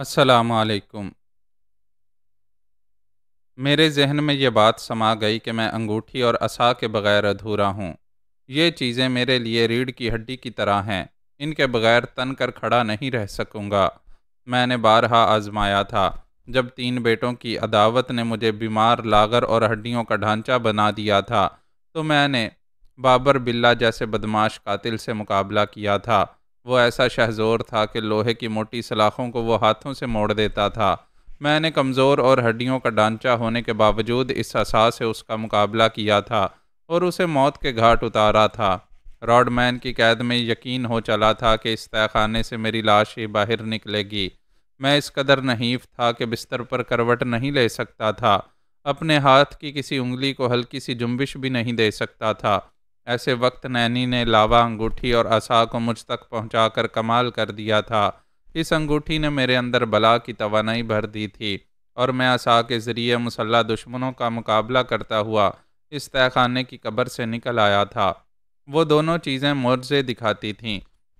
السلام علیکم۔ میرے ذہن میں یہ بات سما گئی کہ میں انگوٹھی اور عصا کے بغیر ادھورا ہوں۔ یہ چیزیں میرے لیے ریڑھ کی ہڈی کی طرح ہیں، ان کے بغیر تن کر کھڑا نہیں رہ سکوں گا۔ میں نے بارہا آزمایا تھا۔ جب 3 بیٹوں کی عداوت نے مجھے بیمار، لاغر اور ہڈیوں کا ڈھانچہ بنا دیا تھا، تو میں نے بابر بلّہ جیسے بدماش قاتل سے مقابلہ کیا تھا۔ وہ ایسا شہزور تھا کہ لوہے کی موٹی سلاخوں کو وہ ہاتھوں سے موڑ دیتا تھا۔ میں نے کمزور اور ہڈیوں کا ڈھانچہ ہونے کے باوجود اس عصا سے اس کا مقابلہ کیا تھا اور اسے موت کے گھاٹ اتارا تھا۔ راڈ مین کی قید میں یقین ہو چلا تھا کہ اس تہہ خانے سے میری لاش ہی باہر نکلے گی۔ میں اس قدر نحیف تھا کہ بستر پر کروٹ نہیں لے سکتا تھا، اپنے ہاتھ کی کسی انگلی کو ہلکی سی جنبش بھی نہیں دے سکتا تھا۔ ایسے وقت نینی نے لاوا انگوٹھی اور عصا کو مجھ تک پہنچا کر کمال کر دیا تھا۔ اس انگوٹھی نے میرے اندر بلا کی توانائی بھر دی تھی اور میں عصا کے ذریعے مسلح دشمنوں کا مقابلہ کرتا ہوا اس تہہ خانے کی قبر سے نکل آیا تھا۔ وہ دونوں چیزیں معجزے دکھاتی تھیں،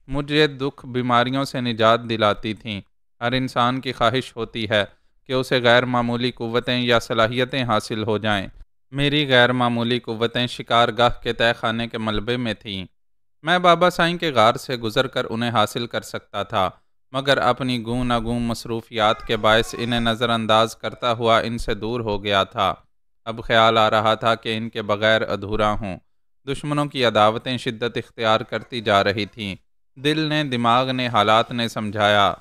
مجھے دکھ بیماریوں سے نجات دلاتی تھیں۔ ہر انسان کی خواہش ہوتی ہے کہ اسے غیر معمولی قوتیں یا صلاحیتیں حاصل ہو جائیں۔ میری غیر معمولی قوتیں شکارگاہ کے تہہ خانے کے ملبے میں تھیں۔ میں بابا سائیں کے غار سے گزر کر انہیں حاصل کر سکتا تھا، مگر اپنی گوں نہ گوں مصروفیات کے باعث انہیں نظر انداز کرتا ہوا ان سے دور ہو گیا تھا۔ اب خیال آ رہا تھا کہ ان کے بغیر ادھورا ہوں۔ دشمنوں کی عداوتیں شدت اختیار کرتی جا رہی تھیں۔ دل نے، دماغ نے، حالات نے سمجھایا،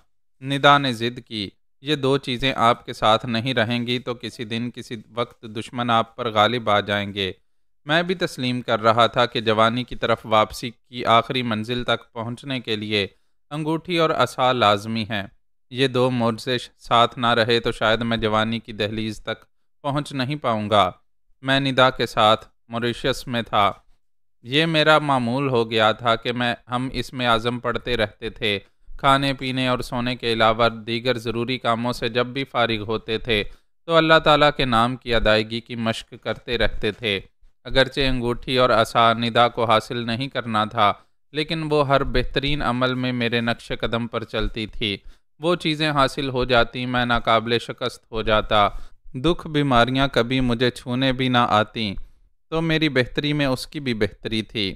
ندا نے ضد کی، یہ 2 چیزیں آپ کے ساتھ نہیں رہیں گی تو کسی دن کسی وقت دشمن آپ پر غالب آ جائیں گے۔ میں بھی تسلیم کر رہا تھا کہ جوانی کی طرف واپسی کی آخری منزل تک پہنچنے کے لیے انگوٹھی اور عصا لازمی ہیں۔ یہ 2 معجزے ساتھ نہ رہے تو شاید میں جوانی کی دہلیز تک پہنچ نہیں پاؤں گا۔ میں ندا کے ساتھ موریشیس میں تھا۔ یہ میرا معمول ہو گیا تھا کہ ہم اس میں اعظم پڑھتے رہتے تھے۔ کھانے پینے اور سونے کے علاوہ دیگر ضروری کاموں سے جب بھی فارغ ہوتے تھے تو اللہ تعالیٰ کے نام کی ادائیگی کی مشق کرتے رہتے تھے۔ اگرچہ انگوٹھی اور عصا ندا کو حاصل نہیں کرنا تھا، لیکن وہ ہر بہترین عمل میں میرے نقش قدم پر چلتی تھی۔ وہ چیزیں حاصل ہو جاتی، میں ناقابل شکست ہو جاتا، دکھ بیماریاں کبھی مجھے چھونے بھی نہ آتیں، تو میری بہتری میں اس کی بھی بہتری تھی۔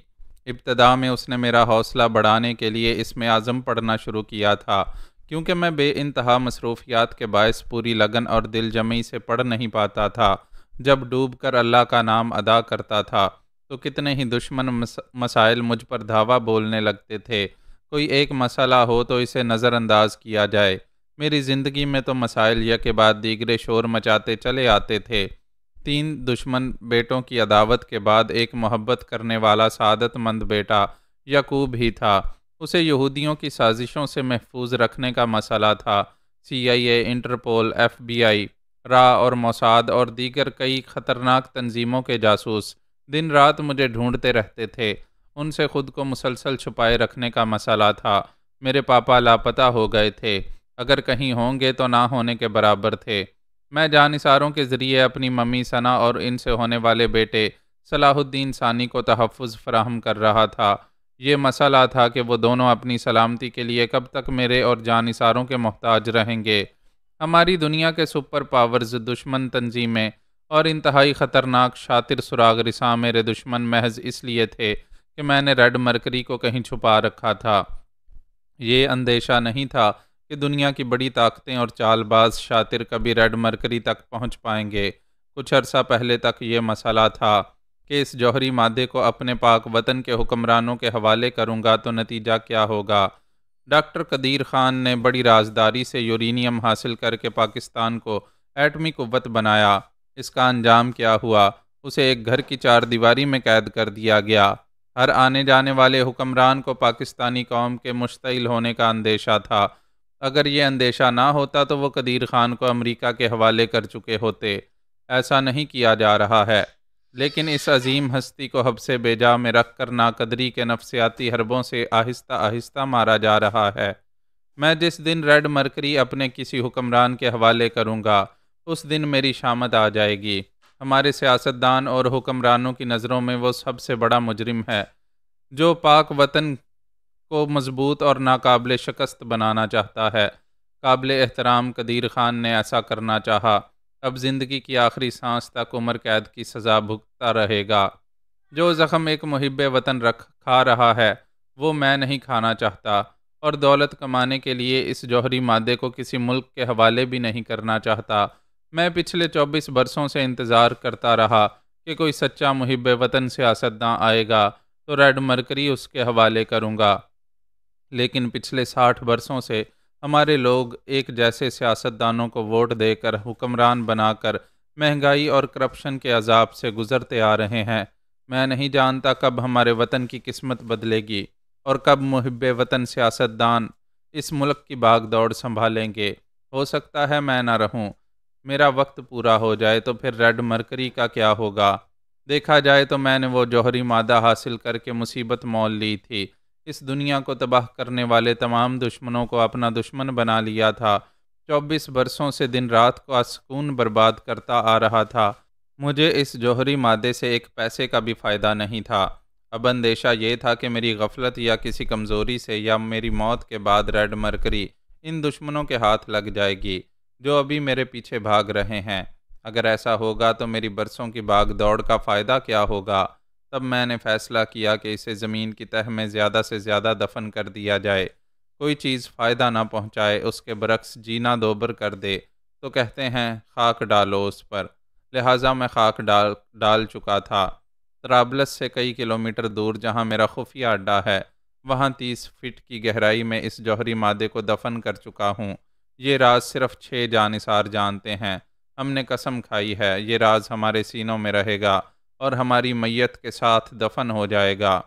ابتدا میں اس نے میرا حوصلہ بڑھانے کے لیے اس میں اعظم پڑھنا شروع کیا تھا، کیونکہ میں بے انتہا مصروفیات کے باعث پوری لگن اور دل جمعی سے پڑھ نہیں پاتا تھا۔ جب ڈوب کر اللہ کا نام ادا کرتا تھا تو کتنے ہی دشمن مسائل مجھ پر دھاوا بولنے لگتے تھے۔ کوئی ایک مسئلہ ہو تو اسے نظر انداز کیا جائے۔ میری زندگی میں تو مسائل یک بعد دیگرے شور مچاتے چلے آتے تھے۔ 3 دشمن بیٹوں کی عداوت کے بعد ایک محبت کرنے والا سعادت مند بیٹا یعقوب ہی تھا۔ اسے یہودیوں کی سازشوں سے محفوظ رکھنے کا مسئلہ تھا۔ CIA، انٹرپول، FBI، را اور موساد اور دیگر کئی خطرناک تنظیموں کے جاسوس دن رات مجھے ڈھونڈتے رہتے تھے۔ ان سے خود کو مسلسل چھپائے رکھنے کا مسئلہ تھا۔ میرے پاپا لاپتہ ہو گئے تھے، اگر کہیں ہوں گے تو نہ ہونے کے برابر تھے۔ میں جانثاروں کے ذریعے اپنی ممی ثنا اور ان سے ہونے والے بیٹے صلاح الدین ثانی کو تحفظ فراہم کر رہا تھا۔ یہ مسئلہ تھا کہ وہ دونوں اپنی سلامتی کے لیے کب تک میرے اور جانثاروں کے محتاج رہیں گے۔ ہماری دنیا کے سپر پاورز، دشمن تنظیمیں اور انتہائی خطرناک شاطر سراغ رساں میرے دشمن محض اس لیے تھے کہ میں نے ریڈ مرکری کو کہیں چھپا رکھا تھا۔ یہ اندیشہ نہیں تھا کہ دنیا کی بڑی طاقتیں اور چال باز شاطر کبھی ریڈ مرکری تک پہنچ پائیں گے۔ کچھ عرصہ پہلے تک یہ مسئلہ تھا کہ اس جوہری مادے کو اپنے پاک وطن کے حکمرانوں کے حوالے کروں گا تو نتیجہ کیا ہوگا۔ ڈاکٹر قدیر خان نے بڑی رازداری سے یورینیم حاصل کر کے پاکستان کو ایٹمی قوت بنایا۔ اس کا انجام کیا ہوا؟ اسے ایک گھر کی 4 دیواری میں قید کر دیا گیا۔ ہر آنے جانے والے حکمران کو پاکستانی قوم کے مشتعل ہونے کا اندیشہ تھا۔ اگر یہ اندیشہ نہ ہوتا تو وہ قدیر خان کو امریکہ کے حوالے کر چکے ہوتے۔ ایسا نہیں کیا جا رہا ہے، لیکن اس عظیم ہستی کو حبس بیجا میں رکھ کر ناقدری کے نفسیاتی حربوں سے آہستہ آہستہ مارا جا رہا ہے۔ میں جس دن ریڈ مرکری اپنے کسی حکمران کے حوالے کروں گا، اس دن میری شامت آ جائے گی۔ ہمارے سیاستدان اور حکمرانوں کی نظروں میں وہ سب سے بڑا مجرم ہے جو پاک وطن کو مضبوط اور ناقابل شکست بنانا چاہتا ہے۔ قابل احترام قدیر خان نے ایسا کرنا چاہا۔ اب زندگی کی آخری سانس تک عمر قید کی سزا بھگتتا رہے گا۔ جو زخم ایک محب وطن کھا رہا ہے وہ میں نہیں کھانا چاہتا، اور دولت کمانے کے لیے اس جوہری مادے کو کسی ملک کے حوالے بھی نہیں کرنا چاہتا۔ میں پچھلے 24 برسوں سے انتظار کرتا رہا کہ کوئی سچا محب وطن سیاستداں آئے گا تو ریڈ مرکری اس کے حوالے کروں گا، لیکن پچھلے 60 برسوں سے ہمارے لوگ ایک جیسے سیاستدانوں کو ووٹ دے کر حکمران بنا کر مہنگائی اور کرپشن کے عذاب سے گزرتے آ رہے ہیں۔ میں نہیں جانتا کب ہمارے وطن کی قسمت بدلے گی اور کب محب وطن سیاستدان اس ملک کی باغ دوڑ سنبھالیں گے۔ ہو سکتا ہے میں نہ رہوں، میرا وقت پورا ہو جائے تو پھر ریڈ مرکری کا کیا ہوگا؟ دیکھا جائے تو میں نے وہ جوہری مادہ حاصل کر کے مصیبت مول لی تھی۔ اس دنیا کو تباہ کرنے والے تمام دشمنوں کو اپنا دشمن بنا لیا تھا۔ 24 برسوں سے دن رات کو سکون برباد کرتا آ رہا تھا۔ مجھے اس جوہری مادے سے ایک پیسے کا بھی فائدہ نہیں تھا۔ اب اندیشہ یہ تھا کہ میری غفلت یا کسی کمزوری سے یا میری موت کے بعد ریڈ مرکری ان دشمنوں کے ہاتھ لگ جائے گی جو ابھی میرے پیچھے بھاگ رہے ہیں۔ اگر ایسا ہوگا تو میری برسوں کی باغ دوڑ کا فائدہ کیا ہوگا؟ تب میں نے فیصلہ کیا کہ اسے زمین کی تہہ میں زیادہ سے زیادہ دفن کر دیا جائے۔ کوئی چیز فائدہ نہ پہنچائے، اس کے برعکس جینا دوبر کر دے تو کہتے ہیں خاک ڈالو اس پر۔ لہٰذا میں خاک ڈال چکا تھا۔ طرابلس سے کئی کلومیٹر دور جہاں میرا خفیہ اڈا ہے، وہاں 30 فٹ کی گہرائی میں اس جوہری مادے کو دفن کر چکا ہوں۔ یہ راز صرف 6 جانثار جانتے ہیں۔ ہم نے قسم کھائی ہے یہ راز ہمارے سینوں میں رہے گا اور ہماری میت کے ساتھ دفن ہو جائے گا۔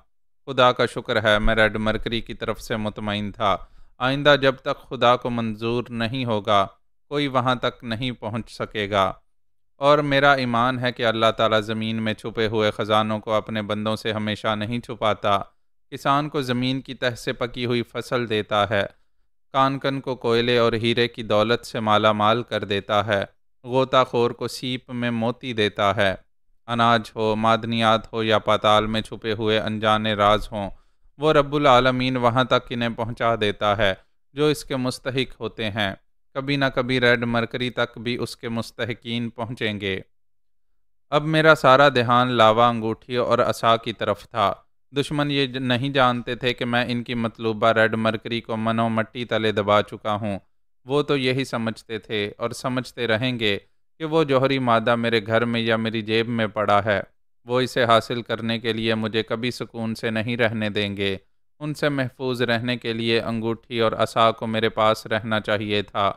خدا کا شکر ہے میں ریڈ مرکری کی طرف سے مطمئن تھا۔ آئندہ جب تک خدا کو منظور نہیں ہوگا کوئی وہاں تک نہیں پہنچ سکے گا، اور میرا ایمان ہے کہ اللہ تعالیٰ زمین میں چھپے ہوئے خزانوں کو اپنے بندوں سے ہمیشہ نہیں چھپاتا۔ کسان کو زمین کی تہ سے پکی ہوئی فصل دیتا ہے، کان کن کو کوئلے اور ہیرے کی دولت سے مالا مال کر دیتا ہے، غوطہ خور کو سیپ میں موتی دیتا ہے۔ اناج ہو، معدنیات ہو یا پاتال میں چھپے ہوئے انجانے راز ہوں، وہ رب العالمین وہاں تک انہیں پہنچا دیتا ہے جو اس کے مستحق ہوتے ہیں۔ کبھی نہ کبھی ریڈ مرکری تک بھی اس کے مستحقین پہنچیں گے۔ اب میرا سارا دھیان لاوا انگوٹھی اور عصا کی طرف تھا۔ دشمن یہ نہیں جانتے تھے کہ میں ان کی مطلوبہ ریڈ مرکری کو منو مٹی تلے دبا چکا ہوں۔ وہ تو یہی سمجھتے تھے اور سمجھتے رہیں گے کہ وہ جوہری مادہ میرے گھر میں یا میری جیب میں پڑا ہے۔ وہ اسے حاصل کرنے کے لیے مجھے کبھی سکون سے نہیں رہنے دیں گے۔ ان سے محفوظ رہنے کے لیے انگوٹھی اور عصا کو میرے پاس رہنا چاہیے تھا،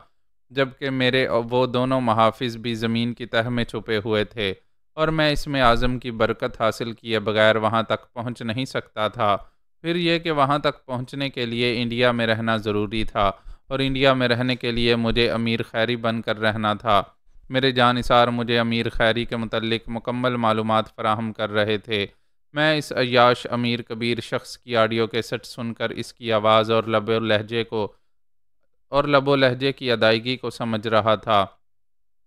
جبکہ میرے وہ دونوں محافظ بھی زمین کی تہ میں چھپے ہوئے تھے، اور میں اسم اعظم کی برکت حاصل کیے بغیر وہاں تک پہنچ نہیں سکتا تھا۔ پھر یہ کہ وہاں تک پہنچنے کے لیے انڈیا میں رہنا ضروری تھا، اور انڈیا میں رہنے کے لیے مجھے امیر خیری بن کر رہنا تھا۔ میرے جانثار مجھے امیر خیری کے متعلق مکمل معلومات فراہم کر رہے تھے۔ میں اس عیاش امیر کبیر شخص کی آڈیو کیسٹ سن کر اس کی آواز اور لب و لہجے کی ادائیگی کو سمجھ رہا تھا۔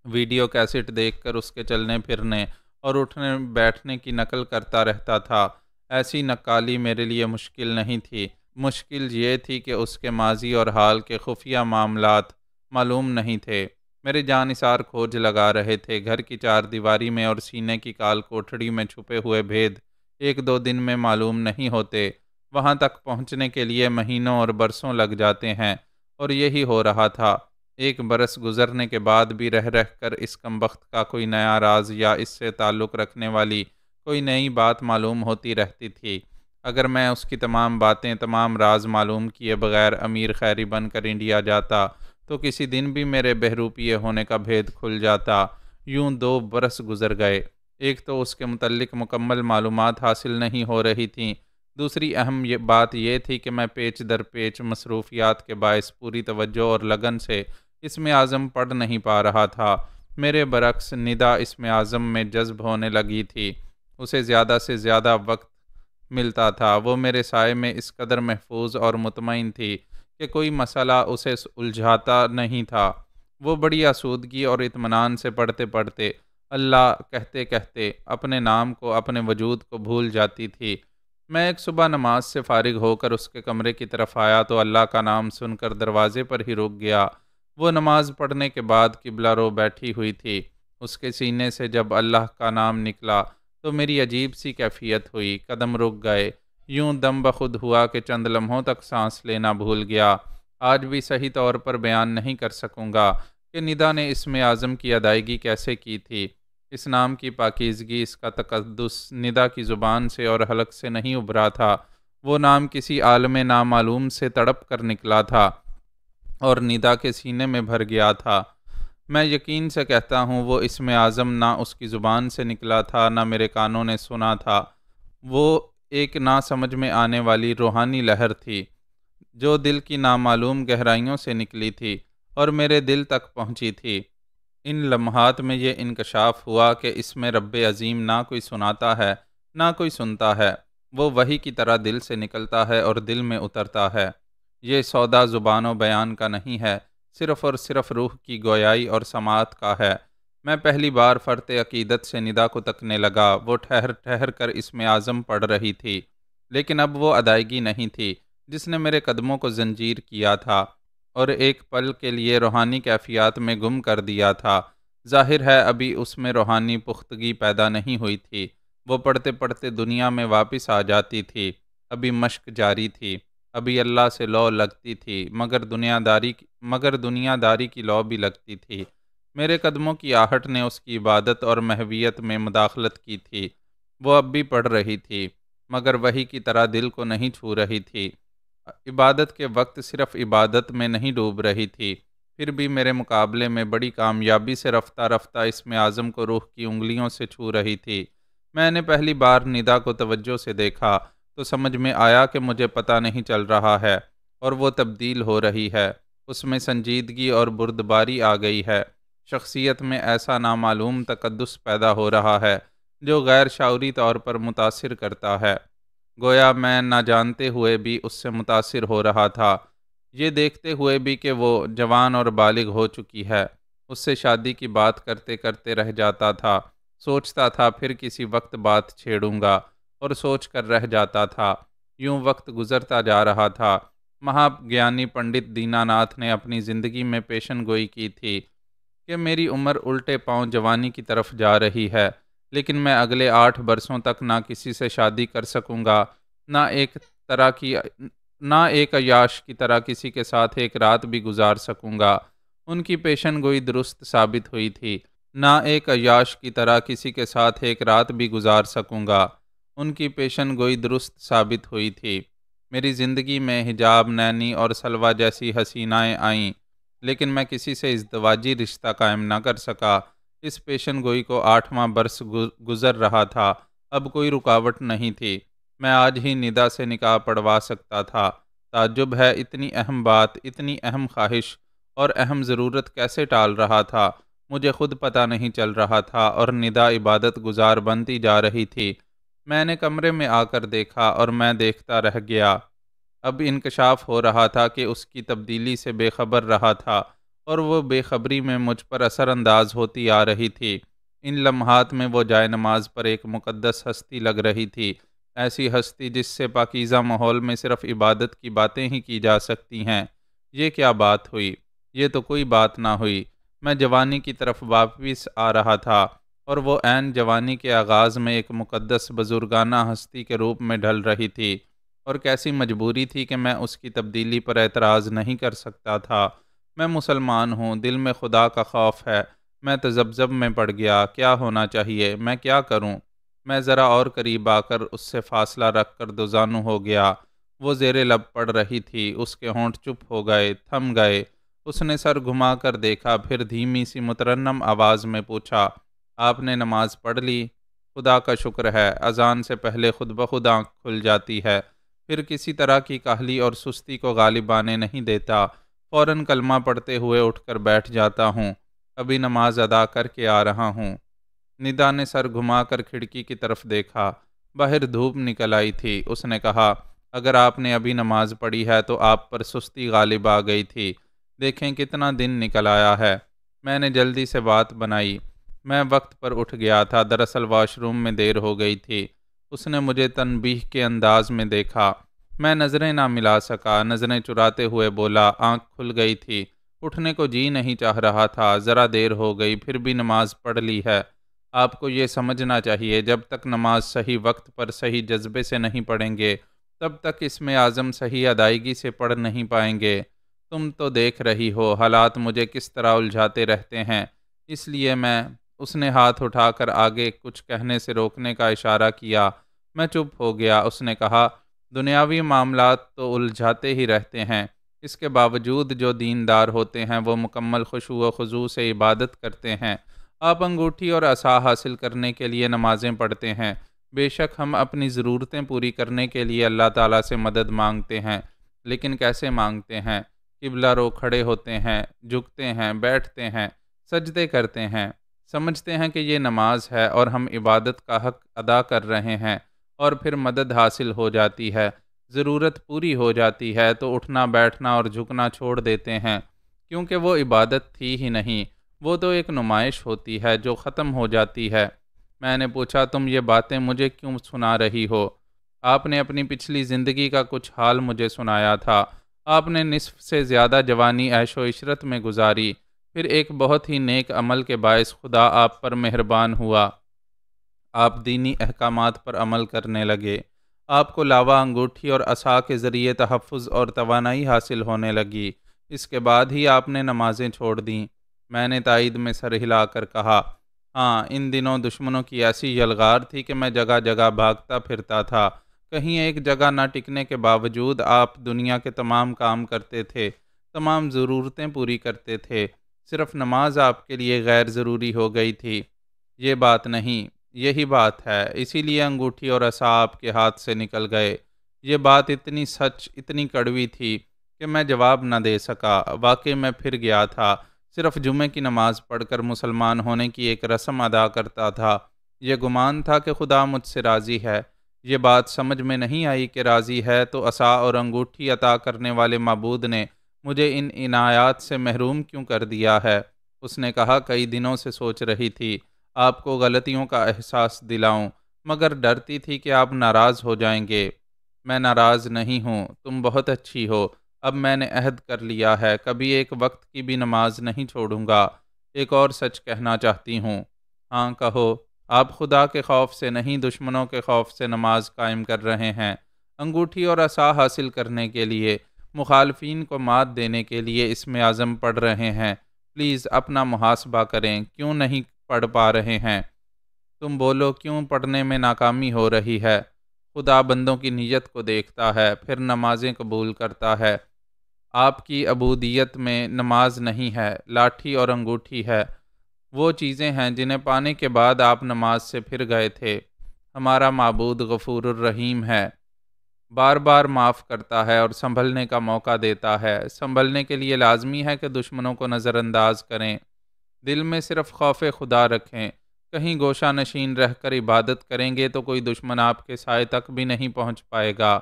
ویڈیو کیسٹ دیکھ کر اس کے چلنے پھرنے اور اٹھنے بیٹھنے کی نقل کرتا رہتا تھا۔ ایسی نقالی میرے لیے مشکل نہیں تھی۔ مشکل یہ تھی کہ اس کے ماضی اور حال کے خفیہ معاملات معلوم نہیں تھے۔ میرے جانثار کھوج لگا رہے تھے۔ گھر کی 4 دیواری میں اور سینے کی کال کوٹھڑی میں چھپے ہوئے بھید 1-2 دن میں معلوم نہیں ہوتے۔ وہاں تک پہنچنے کے لیے مہینوں اور برسوں لگ جاتے ہیں، اور یہی ہو رہا تھا۔ 1 برس گزرنے کے بعد بھی رہ کر اس کمبخت کا کوئی نیا راز یا اس سے تعلق رکھنے والی کوئی نئی بات معلوم ہوتی رہتی تھی۔ اگر میں اس کی تمام باتیں، تمام راز معلوم کیے بغیر امیر خیری بن کر انڈیا جاتا تو کسی دن بھی میرے بہروپیے ہونے کا بھید کھل جاتا۔ یوں 2 برس گزر گئے۔ ایک تو اس کے متعلق مکمل معلومات حاصل نہیں ہو رہی تھیں، دوسری اہم بات یہ تھی کہ میں پیچ در پیچ مصروفیات کے باعث پوری توجہ اور لگن سے اسم اعظم پڑھ نہیں پا رہا تھا۔ میرے برعکس ندا اسم اعظم میں جذب ہونے لگی تھی۔ اسے زیادہ سے زیادہ وقت ملتا تھا۔ وہ میرے سائے میں اس قدر محفوظ اور مطمئن تھی کہ کوئی مسئلہ اسے الجھاتا نہیں تھا۔ وہ بڑی آسودگی اور اطمینان سے پڑھتے پڑھتے، اللہ کہتے کہتے اپنے نام کو، اپنے وجود کو بھول جاتی تھی۔ میں ایک صبح نماز سے فارغ ہو کر اس کے کمرے کی طرف آیا تو اللہ کا نام سن کر دروازے پر ہی رک گیا۔ وہ نماز پڑھنے کے بعد قبلہ رو بیٹھی ہوئی تھی۔ اس کے سینے سے جب اللہ کا نام نکلا تو میری عجیب سی کیفیت ہوئی، قدم رک گئے، یوں دم بخود ہوا کہ چند لمحوں تک سانس لینا بھول گیا۔ آج بھی صحیح طور پر بیان نہیں کر سکوں گا کہ ندا نے اسم اعظم کی ادائیگی کیسے کی تھی۔ اس نام کی پاکیزگی، اس کا تقدس ندا کی زبان سے اور حلق سے نہیں ابھرا تھا۔ وہ نام کسی عالم نامعلوم سے تڑپ کر نکلا تھا اور ندا کے سینے میں بھر گیا تھا۔ میں یقین سے کہتا ہوں وہ اسم اعظم نہ اس کی زبان سے نکلا تھا، نہ میرے کانوں نے سنا تھا۔ وہ ایک نہ سمجھ میں آنے والی روحانی لہر تھی جو دل کی نامعلوم گہرائیوں سے نکلی تھی اور میرے دل تک پہنچی تھی۔ ان لمحات میں یہ انکشاف ہوا کہ اسم رب عظیم نہ کوئی سناتا ہے نہ کوئی سنتا ہے، وہ وحی کی طرح دل سے نکلتا ہے اور دل میں اترتا ہے۔ یہ سودا زبان و بیان کا نہیں ہے، صرف اور صرف روح کی گویائی اور سماعت کا ہے۔ میں پہلی بار فرط عقیدت سے ندا کو تکنے لگا۔ وہ ٹھہر ٹھہر کر اسم اعظم پڑھ رہی تھی، لیکن اب وہ ادائیگی نہیں تھی جس نے میرے قدموں کو زنجیر کیا تھا اور ایک پل کے لیے روحانی کیفیات میں گم کر دیا تھا۔ ظاہر ہے ابھی اس میں روحانی پختگی پیدا نہیں ہوئی تھی۔ وہ پڑھتے پڑھتے دنیا میں واپس آ جاتی تھی۔ ابھی مشق جاری تھی، ابھی اللہ سے لو لگتی تھی، مگر دنیا داری کی لو بھی لگتی تھی۔ میرے قدموں کی آہٹ نے اس کی عبادت اور محویت میں مداخلت کی تھی۔ وہ اب بھی پڑھ رہی تھی، مگر وحی کی طرح دل کو نہیں چھو رہی تھی۔ عبادت کے وقت صرف عبادت میں نہیں ڈوب رہی تھی، پھر بھی میرے مقابلے میں بڑی کامیابی سے رفتہ رفتہ اسم اعظم کو روح کی انگلیوں سے چھو رہی تھی۔ میں نے پہلی بار ندا کو توجہ سے دیکھا تو سمجھ میں آیا کہ مجھے پتہ نہیں چل رہا ہے اور وہ تبدیل ہو رہی ہے۔ اس میں سنجیدگی اور بردباری آ گئی ہے۔ شخصیت میں ایسا نامعلوم تقدس پیدا ہو رہا ہے جو غیر شعوری طور پر متاثر کرتا ہے، گویا میں نہ جانتے ہوئے بھی اس سے متاثر ہو رہا تھا، یہ دیکھتے ہوئے بھی کہ وہ جوان اور بالغ ہو چکی ہے۔ اس سے شادی کی بات کرتے کرتے رہ جاتا تھا، سوچتا تھا پھر کسی وقت بات چھیڑوں گا اور سوچ کر رہ جاتا تھا۔ یوں وقت گزرتا جا رہا تھا۔ مہا گیانی پنڈت دینا ناتھ نے اپنی زندگی میں پیشن گوئی کی تھی کہ میری عمر الٹے پاؤں جوانی کی طرف جا رہی ہے، لیکن میں اگلے 8 برسوں تک نہ کسی سے شادی کر سکوں گا، نہ ایک عیاش کی طرح کسی کے ساتھ ایک رات بھی گزار سکوں گا۔ ان کی پیشن گوئی درست ثابت ہوئی تھی۔ نہ ایک عیاش کی طرح کسی کے ساتھ ایک رات بھی گزار سکوں گا۔ ان کی پیشن گوئی درست ثابت ہوئی تھی۔ میری زندگی میں حجاب، نینی اور سلوہ جیسی حسینائیں آئیں، لیکن میں کسی سے ازدواجی رشتہ قائم نہ کر سکا۔ اس پیشن گوئی کو 8واں برس گزر رہا تھا، اب کوئی رکاوٹ نہیں تھی۔ میں آج ہی ندا سے نکاح پڑھوا سکتا تھا۔ تعجب ہے اتنی اہم بات، اتنی اہم خواہش اور اہم ضرورت کیسے ٹال رہا تھا، مجھے خود پتہ نہیں چل رہا تھا، اور ندا عبادت گزار بنتی جا رہی تھی۔ میں نے کمرے میں آ کر دیکھا اور میں دیکھتا رہ گیا۔ اب انکشاف ہو رہا تھا کہ اس کی تبدیلی سے بے خبر رہا تھا اور وہ بے خبری میں مجھ پر اثر انداز ہوتی آ رہی تھی۔ ان لمحات میں وہ جائے نماز پر ایک مقدس ہستی لگ رہی تھی، ایسی ہستی جس سے پاکیزہ ماحول میں صرف عبادت کی باتیں ہی کی جا سکتی ہیں۔ یہ کیا بات ہوئی؟ یہ تو کوئی بات نہ ہوئی۔ میں جوانی کی طرف واپس آ رہا تھا اور وہ عین جوانی کے آغاز میں ایک مقدس بزرگانہ ہستی کے روپ میں ڈھل رہی تھی، اور کیسی مجبوری تھی کہ میں اس کی تبدیلی پر اعتراض نہیں کر سکتا تھا۔ میں مسلمان ہوں، دل میں خدا کا خوف ہے۔ میں تذبذب میں پڑ گیا، کیا ہونا چاہیے، میں کیا کروں؟ میں ذرا اور قریب آ کر اس سے فاصلہ رکھ کر دوزانو ہو گیا۔ وہ زیر لب پڑ رہی تھی، اس کے ہونٹ چپ ہو گئے، تھم گئے۔ اس نے سر گھما کر دیکھا، پھر دھیمی سی مترنم آواز میں پوچھا، آپ نے نماز پڑھ لی؟ خدا کا شکر ہے، اذان سے پہلے خود بخود آنکھ کھل جاتی ہے، پھر کسی طرح کی کاہلی اور سستی کو غالب آنے نہیں دیتا، فوراً کلمہ پڑھتے ہوئے اٹھ کر بیٹھ جاتا ہوں، ابھی نماز ادا کر کے آ رہا ہوں۔ ندا نے سر گھما کر کھڑکی کی طرف دیکھا، باہر دھوپ نکل آئی تھی۔ اس نے کہا، اگر آپ نے ابھی نماز پڑھی ہے تو آپ پر سستی غالب آ گئی تھی، دیکھیں کتنا دن نکل آیا ہے۔ میں نے جلدی سے بات بنائی، میں وقت پر اٹھ گیا تھا، دراصل واش روم میں دیر ہو گئی تھی۔ اس نے مجھے تنبیہ کے انداز میں دیکھا، میں نظریں نہ ملا سکا، نظریں چراتے ہوئے بولا، آنکھ کھل گئی تھی، اٹھنے کو جی نہیں چاہ رہا تھا، ذرا دیر ہو گئی پھر بھی نماز پڑھ لی ہے۔ آپ کو یہ سمجھنا چاہیے جب تک نماز صحیح وقت پر صحیح جذبے سے نہیں پڑھیں گے تب تک اسم اعظم صحیح ادائیگی سے پڑھ نہیں پائیں گے۔ تم تو دیکھ رہی ہو حالات مجھے کس طرح الجھاتے رہتے ہیں، اس لیے اس نے ہاتھ اٹھا کر آگے کچھ کہنے سے روکنے کا اشارہ کیا۔ میں چپ ہو گیا۔ اس نے کہا، دنیاوی معاملات تو الجھاتے ہی رہتے ہیں، اس کے باوجود جو دیندار ہوتے ہیں وہ مکمل خشوع و خضوع سے عبادت کرتے ہیں۔ آپ انگوٹھی اور عصا حاصل کرنے کے لیے نمازیں پڑھتے ہیں، بے شک ہم اپنی ضرورتیں پوری کرنے کے لیے اللہ تعالیٰ سے مدد مانگتے ہیں، لیکن کیسے مانگتے ہیں؟ قبلہ رو کھڑے ہوتے ہیں، جھکتے ہیں، بیٹھتے ہیں، سجدے کرتے ہیں، سمجھتے ہیں کہ یہ نماز ہے اور ہم عبادت کا حق ادا کر رہے ہیں، اور پھر مدد حاصل ہو جاتی ہے، ضرورت پوری ہو جاتی ہے تو اٹھنا بیٹھنا اور جھکنا چھوڑ دیتے ہیں، کیونکہ وہ عبادت تھی ہی نہیں، وہ تو ایک نمائش ہوتی ہے جو ختم ہو جاتی ہے۔ میں نے پوچھا، تم یہ باتیں مجھے کیوں سنا رہی ہو؟ آپ نے اپنی پچھلی زندگی کا کچھ حال مجھے سنایا تھا۔ آپ نے نصف سے زیادہ جوانی عیش و عشرت میں گزاری، پھر ایک بہت ہی نیک عمل کے باعث خدا آپ پر مہربان ہوا، آپ دینی احکامات پر عمل کرنے لگے، آپ کو لاوا انگوٹھی اور عصا کے ذریعے تحفظ اور توانائی حاصل ہونے لگی، اس کے بعد ہی آپ نے نمازیں چھوڑ دیں۔ میں نے تائید میں سر ہلا کر کہا، ہاں، ان دنوں دشمنوں کی ایسی یلغار تھی کہ میں جگہ جگہ بھاگتا پھرتا تھا، کہیں ایک جگہ نہ ٹکنے کے باوجود آپ دنیا کے تمام کام کرتے تھے، تمام ضرورتیں پوری کرتے تھے، صرف نماز آپ کے لیے غیر ضروری ہو گئی تھی۔ یہ بات نہیں، یہی بات ہے، اسی لیے انگوٹھی اور عصا آپ کے ہاتھ سے نکل گئے۔ یہ بات اتنی سچ، اتنی کڑوی تھی کہ میں جواب نہ دے سکا۔ واقعی میں پھر گیا تھا، صرف جمعے کی نماز پڑھ کر مسلمان ہونے کی ایک رسم ادا کرتا تھا۔ یہ گمان تھا کہ خدا مجھ سے راضی ہے۔ یہ بات سمجھ میں نہیں آئی کہ راضی ہے تو عصا اور انگوٹھی عطا کرنے والے معبود نے مجھے ان عنایات سے محروم کیوں کر دیا ہے؟ اس نے کہا، کئی دنوں سے سوچ رہی تھی آپ کو غلطیوں کا احساس دلاؤں، مگر ڈرتی تھی کہ آپ ناراض ہو جائیں گے۔ میں ناراض نہیں ہوں، تم بہت اچھی ہو۔ اب میں نے عہد کر لیا ہے، کبھی ایک وقت کی بھی نماز نہیں چھوڑوں گا۔ ایک اور سچ کہنا چاہتی ہوں۔ ہاں کہو۔ آپ خدا کے خوف سے نہیں، دشمنوں کے خوف سے نماز قائم کر رہے ہیں، انگوٹھی اور عصا حاصل کرنے کے لیے، مخالفین کو مات دینے کے لیے اسم اعظم پڑھ رہے ہیں۔ پلیز اپنا محاسبہ کریں، کیوں نہیں پڑھ پا رہے ہیں؟ تم بولو، کیوں پڑھنے میں ناکامی ہو رہی ہے؟ خدا بندوں کی نیت کو دیکھتا ہے، پھر نمازیں قبول کرتا ہے۔ آپ کی عبودیت میں نماز نہیں ہے، لاٹھی اور انگوٹھی ہے۔ وہ چیزیں ہیں جنہیں پانے کے بعد آپ نماز سے پھر گئے تھے۔ ہمارا معبود غفور الرحیم ہے، بار بار معاف کرتا ہے اور سنبھلنے کا موقع دیتا ہے۔ سنبھلنے کے لیے لازمی ہے کہ دشمنوں کو نظر انداز کریں، دل میں صرف خوف خدا رکھیں۔ کہیں گوشہ نشین رہ کر عبادت کریں گے تو کوئی دشمن آپ کے سائے تک بھی نہیں پہنچ پائے گا۔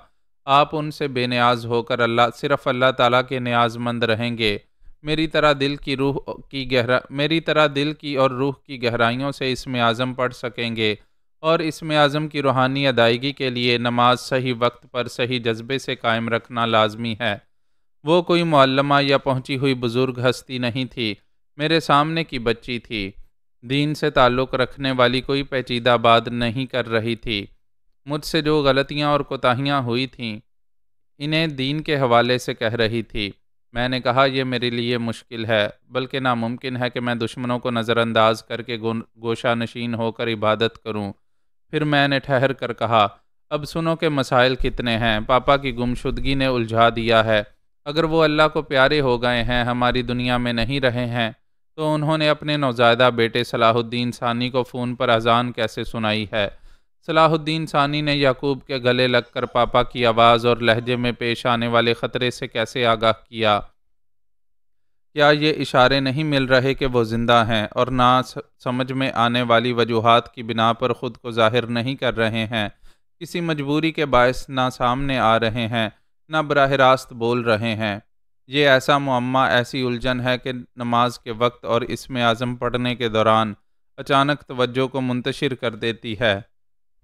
آپ ان سے بے نیاز ہو کر صرف اللہ تعالیٰ کے نیاز مند رہیں گے۔ میری طرح دل کی اور روح کی گہرائیوں سے اسم اعظم پڑھ سکیں گے، اور اسم اعظم کی روحانی ادائیگی کے لیے نماز صحیح وقت پر صحیح جذبے سے قائم رکھنا لازمی ہے۔ وہ کوئی معلمہ یا پہنچی ہوئی بزرگ ہستی نہیں تھی، میرے سامنے کی بچی تھی، دین سے تعلق رکھنے والی کوئی پیچیدہ بات نہیں کر رہی تھی۔ مجھ سے جو غلطیاں اور کوتاہیاں ہوئی تھیں انہیں دین کے حوالے سے کہہ رہی تھی۔ میں نے کہا، یہ میرے لیے مشکل ہے، بلکہ ناممکن ہے کہ میں دشمنوں کو نظر انداز کر کے گوشہ نشین ہو کر عبادت کروں۔ پھر میں نے ٹھہر کر کہا، اب سنو کہ مسائل کتنے ہیں۔ پاپا کی گمشدگی نے الجھا دیا ہے۔ اگر وہ اللہ کو پیارے ہو گئے ہیں، ہماری دنیا میں نہیں رہے ہیں، تو انہوں نے اپنے نوزائیدہ بیٹے صلاح الدین ثانی کو فون پر اذان کیسے سنائی ہے؟ صلاح الدین ثانی نے یعقوب کے گلے لگ کر پاپا کی آواز اور لہجے میں پیش آنے والے خطرے سے کیسے آگاہ کیا؟ کیا یہ اشارے نہیں مل رہے کہ وہ زندہ ہیں اور نہ سمجھ میں آنے والی وجوہات کی بنا پر خود کو ظاہر نہیں کر رہے ہیں، کسی مجبوری کے باعث نہ سامنے آ رہے ہیں، نہ براہ راست بول رہے ہیں؟ یہ ایسا معمہ، ایسی الجھن ہے کہ نماز کے وقت اور اسم اعظم پڑھنے کے دوران اچانک توجہ کو منتشر کر دیتی ہے۔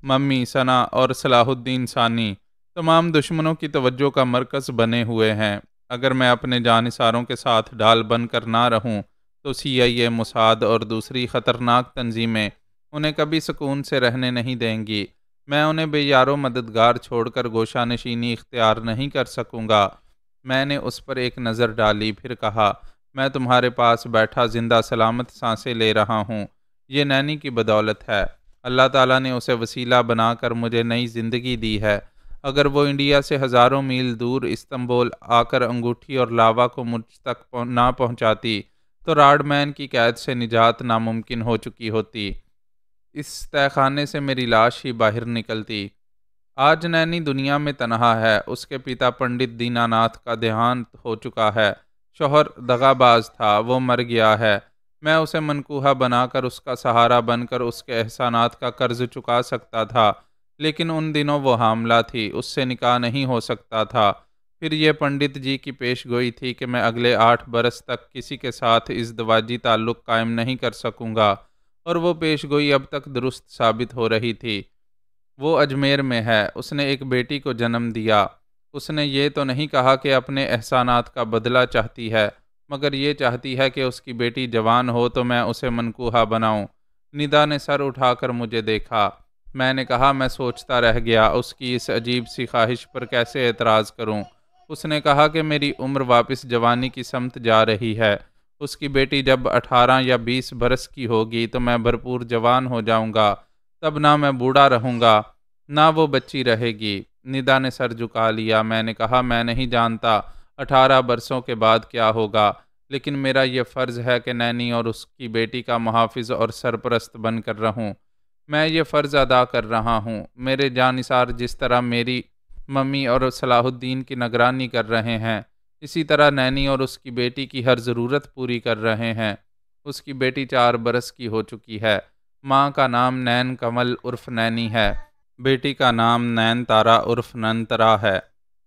ممی، ثنا اور صلاح الدین ثانی تمام دشمنوں کی توجہ کا مرکز بنے ہوئے ہیں۔ اگر میں اپنے جانثاروں کے ساتھ ڈال بن کر نہ رہوں تو CIA، موساد اور دوسری خطرناک تنظیمیں انہیں کبھی سکون سے رہنے نہیں دیں گی۔ میں انہیں بے یار و مددگار چھوڑ کر گوشہ نشینی اختیار نہیں کر سکوں گا۔ میں نے اس پر ایک نظر ڈالی، پھر کہا، میں تمہارے پاس بیٹھا زندہ سلامت سانسیں لے رہا ہوں، یہ نینی کی بدولت ہے۔ اللہ تعالیٰ نے اسے وسیلہ بنا کر مجھے نئی زندگی دی ہے۔ اگر وہ انڈیا سے ہزاروں میل دور استنبول آ کر انگوٹھی اور لاوا کو مجھ تک نہ پہنچاتی تو راڈ مین کی قید سے نجات ناممکن ہو چکی ہوتی۔ اس تہہ خانے سے میری لاش ہی باہر نکلتی۔ آج نینی دنیا میں تنہا ہے۔ اس کے پتا پنڈت دینا ناتھ کا دیہانت ہو چکا ہے۔ شوہر دغا باز تھا، وہ مر گیا ہے۔ میں اسے منکوہا بنا کر، اس کا سہارا بن کر اس کے احسانات کا قرض چکا سکتا تھا، لیکن ان دنوں وہ حاملہ تھی، اس سے نکاح نہیں ہو سکتا تھا۔ پھر یہ پنڈت جی کی پیش گوئی تھی کہ میں اگلے 8 برس تک کسی کے ساتھ ازدواجی تعلق قائم نہیں کر سکوں گا، اور وہ پیش گوئی اب تک درست ثابت ہو رہی تھی۔ وہ اجمیر میں ہے، اس نے ایک بیٹی کو جنم دیا۔ اس نے یہ تو نہیں کہا کہ اپنے احسانات کا بدلہ چاہتی ہے، مگر یہ چاہتی ہے کہ اس کی بیٹی جوان ہو تو میں اسے منکوہا بناؤں۔ ندا نے سر اٹھا کر مجھے دیکھا۔ میں نے کہا، میں سوچتا رہ گیا اس کی اس عجیب سی خواہش پر کیسے اعتراض کروں۔ اس نے کہا کہ میری عمر واپس جوانی کی سمت جا رہی ہے۔ اس کی بیٹی جب 18 یا 20 برس کی ہوگی تو میں بھرپور جوان ہو جاؤں گا، تب نہ میں بوڑھا رہوں گا نہ وہ بچی رہے گی۔ ندا نے سر جھکا لیا۔ میں نے کہا، میں نہیں جانتا 18 برسوں کے بعد کیا ہوگا، لیکن میرا یہ فرض ہے کہ نینی اور اس کی بیٹی کا محافظ اور سرپرست بن کر رہوں۔ میں یہ فرض ادا کر رہا ہوں۔ میرے جانثار جس طرح میری ممی اور صلاح الدین کی نگرانی کر رہے ہیں، اسی طرح نینی اور اس کی بیٹی کی ہر ضرورت پوری کر رہے ہیں۔ اس کی بیٹی 4 برس کی ہو چکی ہے۔ ماں کا نام نین کمل عرف نینی ہے، بیٹی کا نام نین تارا عرف ننترا ہے۔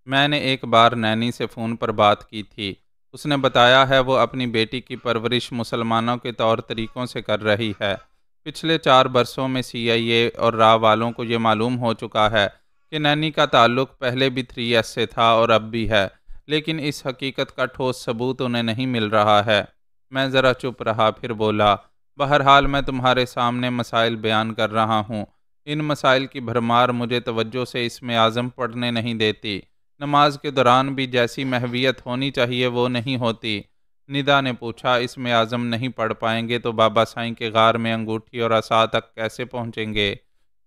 میں نے ایک بار نینی سے فون پر بات کی تھی۔ اس نے بتایا ہے وہ اپنی بیٹی کی پرورش مسلمانوں کے طور طریقوں سے کر رہی ہے۔ پچھلے 4 برسوں میں CIA اور راہ والوں کو یہ معلوم ہو چکا ہے کہ نینی کا تعلق پہلے بھی 3S سے تھا اور اب بھی ہے، لیکن اس حقیقت کا ٹھوس ثبوت انہیں نہیں مل رہا ہے۔ میں ذرا چپ رہا، پھر بولا، بہرحال میں تمہارے سامنے مسائل بیان کر رہا ہوں۔ ان مسائل کی بھرمار مجھے توجہ سے اسم اعظم پڑھنے نہیں دیتی۔ نماز کے دوران بھی جیسی محویت ہونی چاہیے وہ نہیں ہوتی۔ ندا نے پوچھا، اسم اعظم نہیں پڑھ پائیں گے تو بابا سائیں کے غار میں انگوٹھی اور عصا تک کیسے پہنچیں گے؟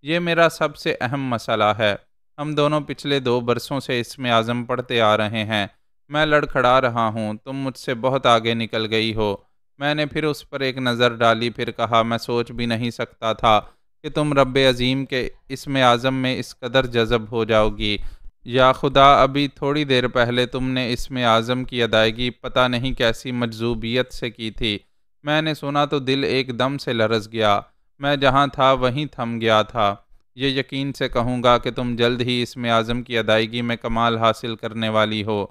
یہ میرا سب سے اہم مسئلہ ہے۔ ہم دونوں پچھلے 2 برسوں سے اسم اعظم پڑھتے آ رہے ہیں۔ میں لڑکھڑا رہا ہوں، تم مجھ سے بہت آگے نکل گئی ہو۔ میں نے پھر اس پر ایک نظر ڈالی، پھر کہا، میں سوچ بھی نہیں سکتا تھا کہ تم رب عظیم کے اسم اعظم میں اس قدر جذب ہو جاؤ گی۔ یا خدا، ابھی تھوڑی دیر پہلے تم نے اسم اعظم کی ادائیگی پتہ نہیں کیسی مجذوبیت سے کی تھی۔ میں نے سنا تو دل ایک دم سے لرز گیا۔ میں جہاں تھا وہیں تھم گیا تھا۔ یہ یقین سے کہوں گا کہ تم جلد ہی اسم اعظم کی ادائیگی میں کمال حاصل کرنے والی ہو۔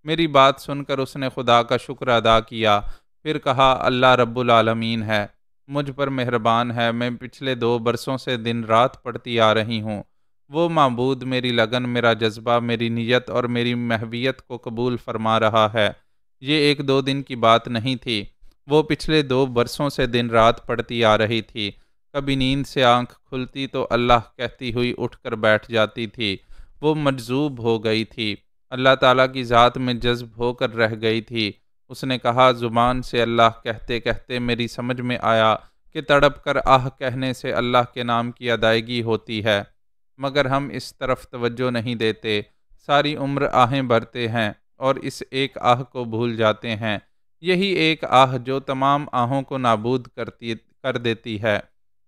میری بات سن کر اس نے خدا کا شکر ادا کیا، پھر کہا، اللہ رب العالمین ہے، مجھ پر مہربان ہے۔ میں پچھلے 2 برسوں سے دن رات پڑھتی آ رہی ہوں۔ وہ معبود میری لگن، میرا جذبہ، میری نیت اور میری محویت کو قبول فرما رہا ہے۔ یہ 1-2 دن کی بات نہیں تھی، وہ پچھلے 2 برسوں سے دن رات پڑھتی آ رہی تھی۔ کبھی نیند سے آنکھ کھلتی تو اللہ کہتی ہوئی اٹھ کر بیٹھ جاتی تھی۔ وہ مجذوب ہو گئی تھی، اللہ تعالیٰ کی ذات میں جذب ہو کر رہ گئی تھی۔ اس نے کہا، زبان سے اللہ کہتے کہتے میری سمجھ میں آیا کہ تڑپ کر آہ کہنے سے اللہ کے نام کی ادائیگی ہوتی ہے، مگر ہم اس طرف توجہ نہیں دیتے۔ ساری عمر آہیں بھرتے ہیں اور اس ایک آہ کو بھول جاتے ہیں۔ یہی ایک آہ جو تمام آہوں کو نابود کر دیتی ہے۔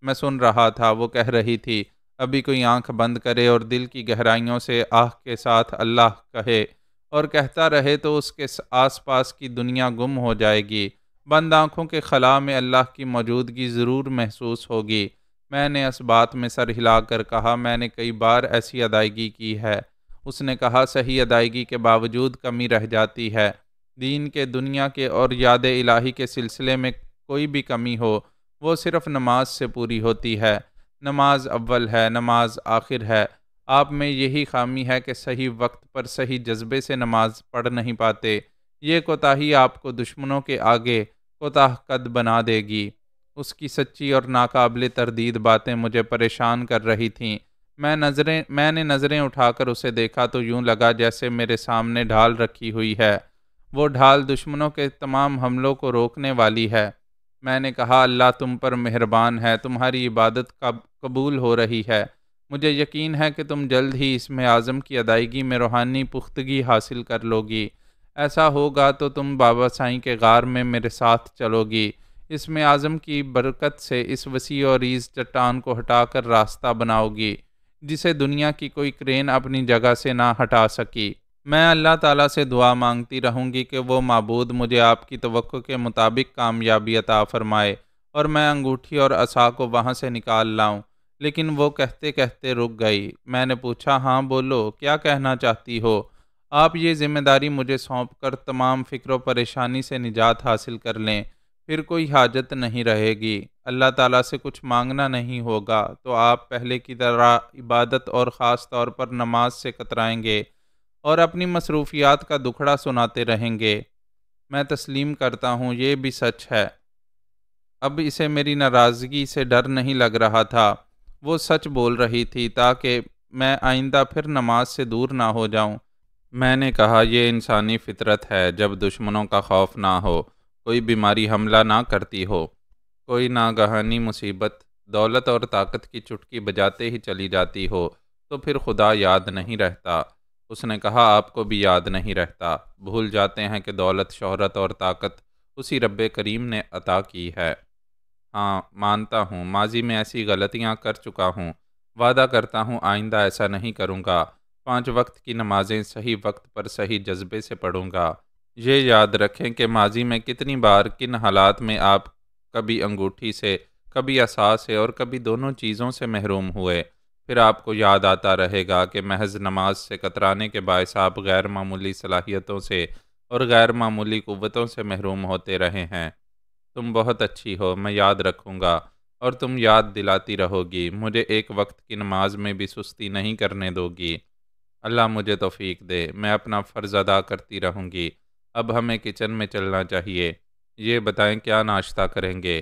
میں سن رہا تھا، وہ کہہ رہی تھی، ابھی کوئی آنکھ بند کرے اور دل کی گہرائیوں سے آہ کے ساتھ اللہ کہے اور کہتا رہے تو اس کے آس پاس کی دنیا گم ہو جائے گی۔ بند آنکھوں کے خلا میں اللہ کی موجودگی ضرور محسوس ہوگی۔ میں نے اس بات میں سر ہلا کر کہا، میں نے کئی بار ایسی ادائیگی کی ہے۔ اس نے کہا، صحیح ادائیگی کے باوجود کمی رہ جاتی ہے۔ دین کے، دنیا کے اور یاد الہی کے سلسلے میں کوئی بھی کمی ہو، وہ صرف نماز سے پوری ہوتی ہے۔ نماز اول ہے، نماز آخر ہے۔ آپ میں یہی خامی ہے کہ صحیح وقت پر صحیح جذبے سے نماز پڑھ نہیں پاتے۔ یہ کوتاہی آپ کو دشمنوں کے آگے کوتاہ قد بنا دے گی۔ اس کی سچی اور ناقابل تردید باتیں مجھے پریشان کر رہی تھیں۔ میں نے نظریں اٹھا کر اسے دیکھا تو یوں لگا جیسے میرے سامنے ڈھال رکھی ہوئی ہے۔ وہ ڈھال دشمنوں کے تمام حملوں کو روکنے والی ہے۔ میں نے کہا، اللہ تم پر مہربان ہے، تمہاری عبادت قبول ہو رہی ہے۔ مجھے یقین ہے کہ تم جلد ہی اسم اعظم کی ادائیگی میں روحانی پختگی حاصل کر لو گی۔ ایسا ہوگا تو تم بابا سائیں کے غار میں میرے ساتھ چلو گی۔ اسم اعظم کی برکت سے اس وسیع و عریض چٹان کو ہٹا کر راستہ بناؤ گی جسے دنیا کی کوئی کرین اپنی جگہ سے نہ ہٹا سکی۔ میں اللہ تعالیٰ سے دعا مانگتی رہوں گی کہ وہ معبود مجھے آپ کی توقع کے مطابق کامیابی عطا فرمائے اور میں انگوٹھی اور عصا کو وہاں سے نکال لاؤں۔ لیکن وہ کہتے کہتے رک گئی۔ میں نے پوچھا، ہاں بولو، کیا کہنا چاہتی ہو؟ آپ یہ ذمہ داری مجھے سونپ کر تمام فکر و پریشانی سے نجات حاصل کر لیں، پھر کوئی حاجت نہیں رہے گی۔ اللہ تعالیٰ سے کچھ مانگنا نہیں ہوگا تو آپ پہلے کی طرح عبادت اور خاص طور پر نماز سے کترائیں گے اور اپنی مصروفیات کا دکھڑا سناتے رہیں گے۔ میں تسلیم کرتا ہوں، یہ بھی سچ ہے۔ اب اسے میری ناراضگی سے ڈر نہیں لگ رہا تھا۔ وہ سچ بول رہی تھی تاکہ میں آئندہ پھر نماز سے دور نہ ہو جاؤں۔ میں نے کہا، یہ انسانی فطرت ہے، جب دشمنوں کا خوف نہ ہو، کوئی بیماری حملہ نہ کرتی ہو، کوئی ناگہانی مصیبت دولت اور طاقت کی چٹکی بجاتے ہی چلی جاتی ہو، تو پھر خدا یاد نہیں رہتا۔ اس نے کہا، آپ کو بھی یاد نہیں رہتا، بھول جاتے ہیں کہ دولت، شہرت اور طاقت اسی رب کریم نے عطا کی ہے۔ ہاں، مانتا ہوں ماضی میں ایسی غلطیاں کر چکا ہوں، وعدہ کرتا ہوں آئندہ ایسا نہیں کروں گا۔ 5 وقت کی نمازیں صحیح وقت پر صحیح جذبے سے پڑھوں گا۔ یہ یاد رکھیں کہ ماضی میں کتنی بار کن حالات میں آپ کبھی انگوٹھی سے، کبھی عصا سے اور کبھی دونوں چیزوں سے محروم ہوئے۔ پھر آپ کو یاد آتا رہے گا کہ محض نماز سے کترانے کے باعث آپ غیر معمولی صلاحیتوں سے اور غیر معمولی قوتوں سے محروم ہوتے رہے ہیں۔ تم بہت اچھی ہو، میں یاد رکھوں گا، اور تم یاد دلاتی رہو گی، مجھے ایک وقت کی نماز میں بھی سستی نہیں کرنے دو گی۔ اللہ مجھے توفیق دے، میں اپنا فرض ادا کرتی رہوں گی۔ اب ہمیں کچن میں چلنا چاہیے۔ یہ بتائیں کیا ناشتہ کریں گے؟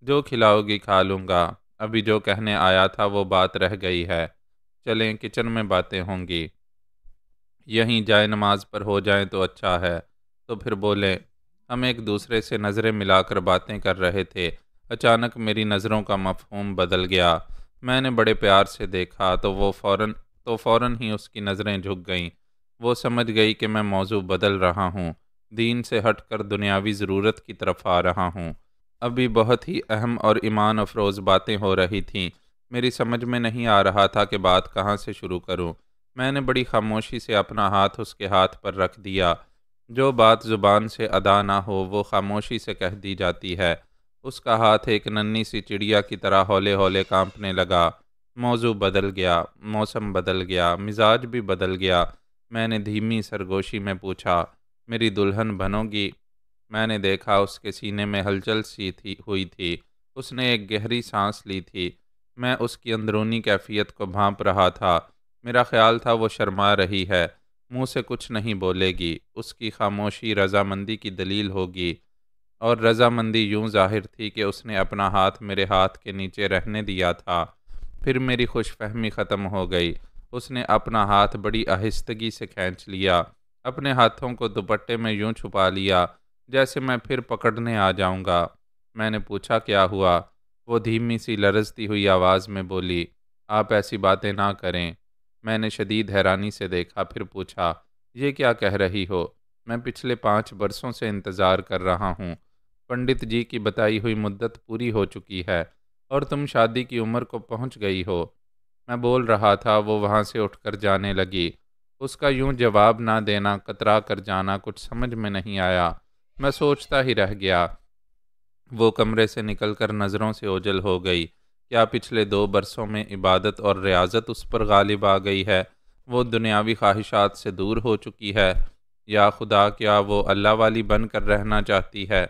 جو کھلاؤ گی کھا لوں گا، ابھی جو کہنے آیا تھا وہ بات رہ گئی ہے۔ چلیں، کچن میں باتیں ہوں گی، یہیں جائے نماز پر ہو جائیں تو اچھا ہے۔ تو پھر بولیں۔ ہم ایک دوسرے سے نظریں ملا کر باتیں کر رہے تھے، اچانک میری نظروں کا مفہوم بدل گیا۔ میں نے بڑے پیار سے دیکھا تو فوراً ہی اس کی نظریں جھک گئیں۔ وہ سمجھ گئی کہ میں موضوع بدل رہا ہوں، دین سے ہٹ کر دنیاوی ضرورت کی طرف آ رہا ہوں۔ ابھی بہت ہی اہم اور ایمان افروز باتیں ہو رہی تھیں، میری سمجھ میں نہیں آ رہا تھا کہ بات کہاں سے شروع کروں۔ میں نے بڑی خاموشی سے اپنا ہاتھ اس کے ہاتھ پر رکھ دیا۔ جو بات زبان سے ادا نہ ہو وہ خاموشی سے کہہ دی جاتی ہے۔ اس کا ہاتھ ایک ننھی سی چڑیا کی طرح ہولے ہولے کانپنے لگا۔ موضوع بدل گیا، موسم بدل گیا، مزاج بھی بدل گیا۔ میں نے دھیمی سرگوشی میں پوچھا، میری دلہن بنو گی؟ میں نے دیکھا اس کے سینے میں ہلچل سی ہوئی تھی، اس نے ایک گہری سانس لی تھی۔ میں اس کی اندرونی کیفیت کو بھانپ رہا تھا۔ میرا خیال تھا وہ شرما رہی ہے، منہ سے کچھ نہیں بولے گی، اس کی خاموشی رضامندی کی دلیل ہوگی، اور رضامندی یوں ظاہر تھی کہ اس نے اپنا ہاتھ میرے ہاتھ کے نیچے رہنے دیا تھا۔ پھر میری خوش فہمی ختم ہو گئی۔ اس نے اپنا ہاتھ بڑی آہستگی سے کھینچ لیا، اپنے ہاتھوں کو دوپٹے میں یوں چھپا لیا جیسے میں پھر پکڑنے آ جاؤں گا۔ میں نے پوچھا، کیا ہوا؟ وہ دھیمی سی لرزتی ہوئی آواز میں بولی، آپ ایسی باتیں نہ کریں۔ میں نے شدید حیرانی سے دیکھا، پھر پوچھا، یہ کیا کہہ رہی ہو؟ میں پچھلے 5 برسوں سے انتظار کر رہا ہوں، پنڈت جی کی بتائی ہوئی مدت پوری ہو چکی ہے اور تم شادی کی عمر کو پہنچ گئی ہو۔ میں بول رہا تھا، وہ وہاں سے اٹھ کر جانے لگی۔ اس کا یوں جواب نہ دینا، کترا کر جانا کچھ سمجھ میں نہیں آیا۔ میں سوچتا ہی رہ گیا۔ وہ کمرے سے نکل کر نظروں سے اوجھل ہو گئی۔ کیا پچھلے 2 برسوں میں عبادت اور ریاضت اس پر غالب آ گئی ہے؟ وہ دنیاوی خواہشات سے دور ہو چکی ہے؟ یا خدا، کیا وہ اللہ والی بن کر رہنا چاہتی ہے؟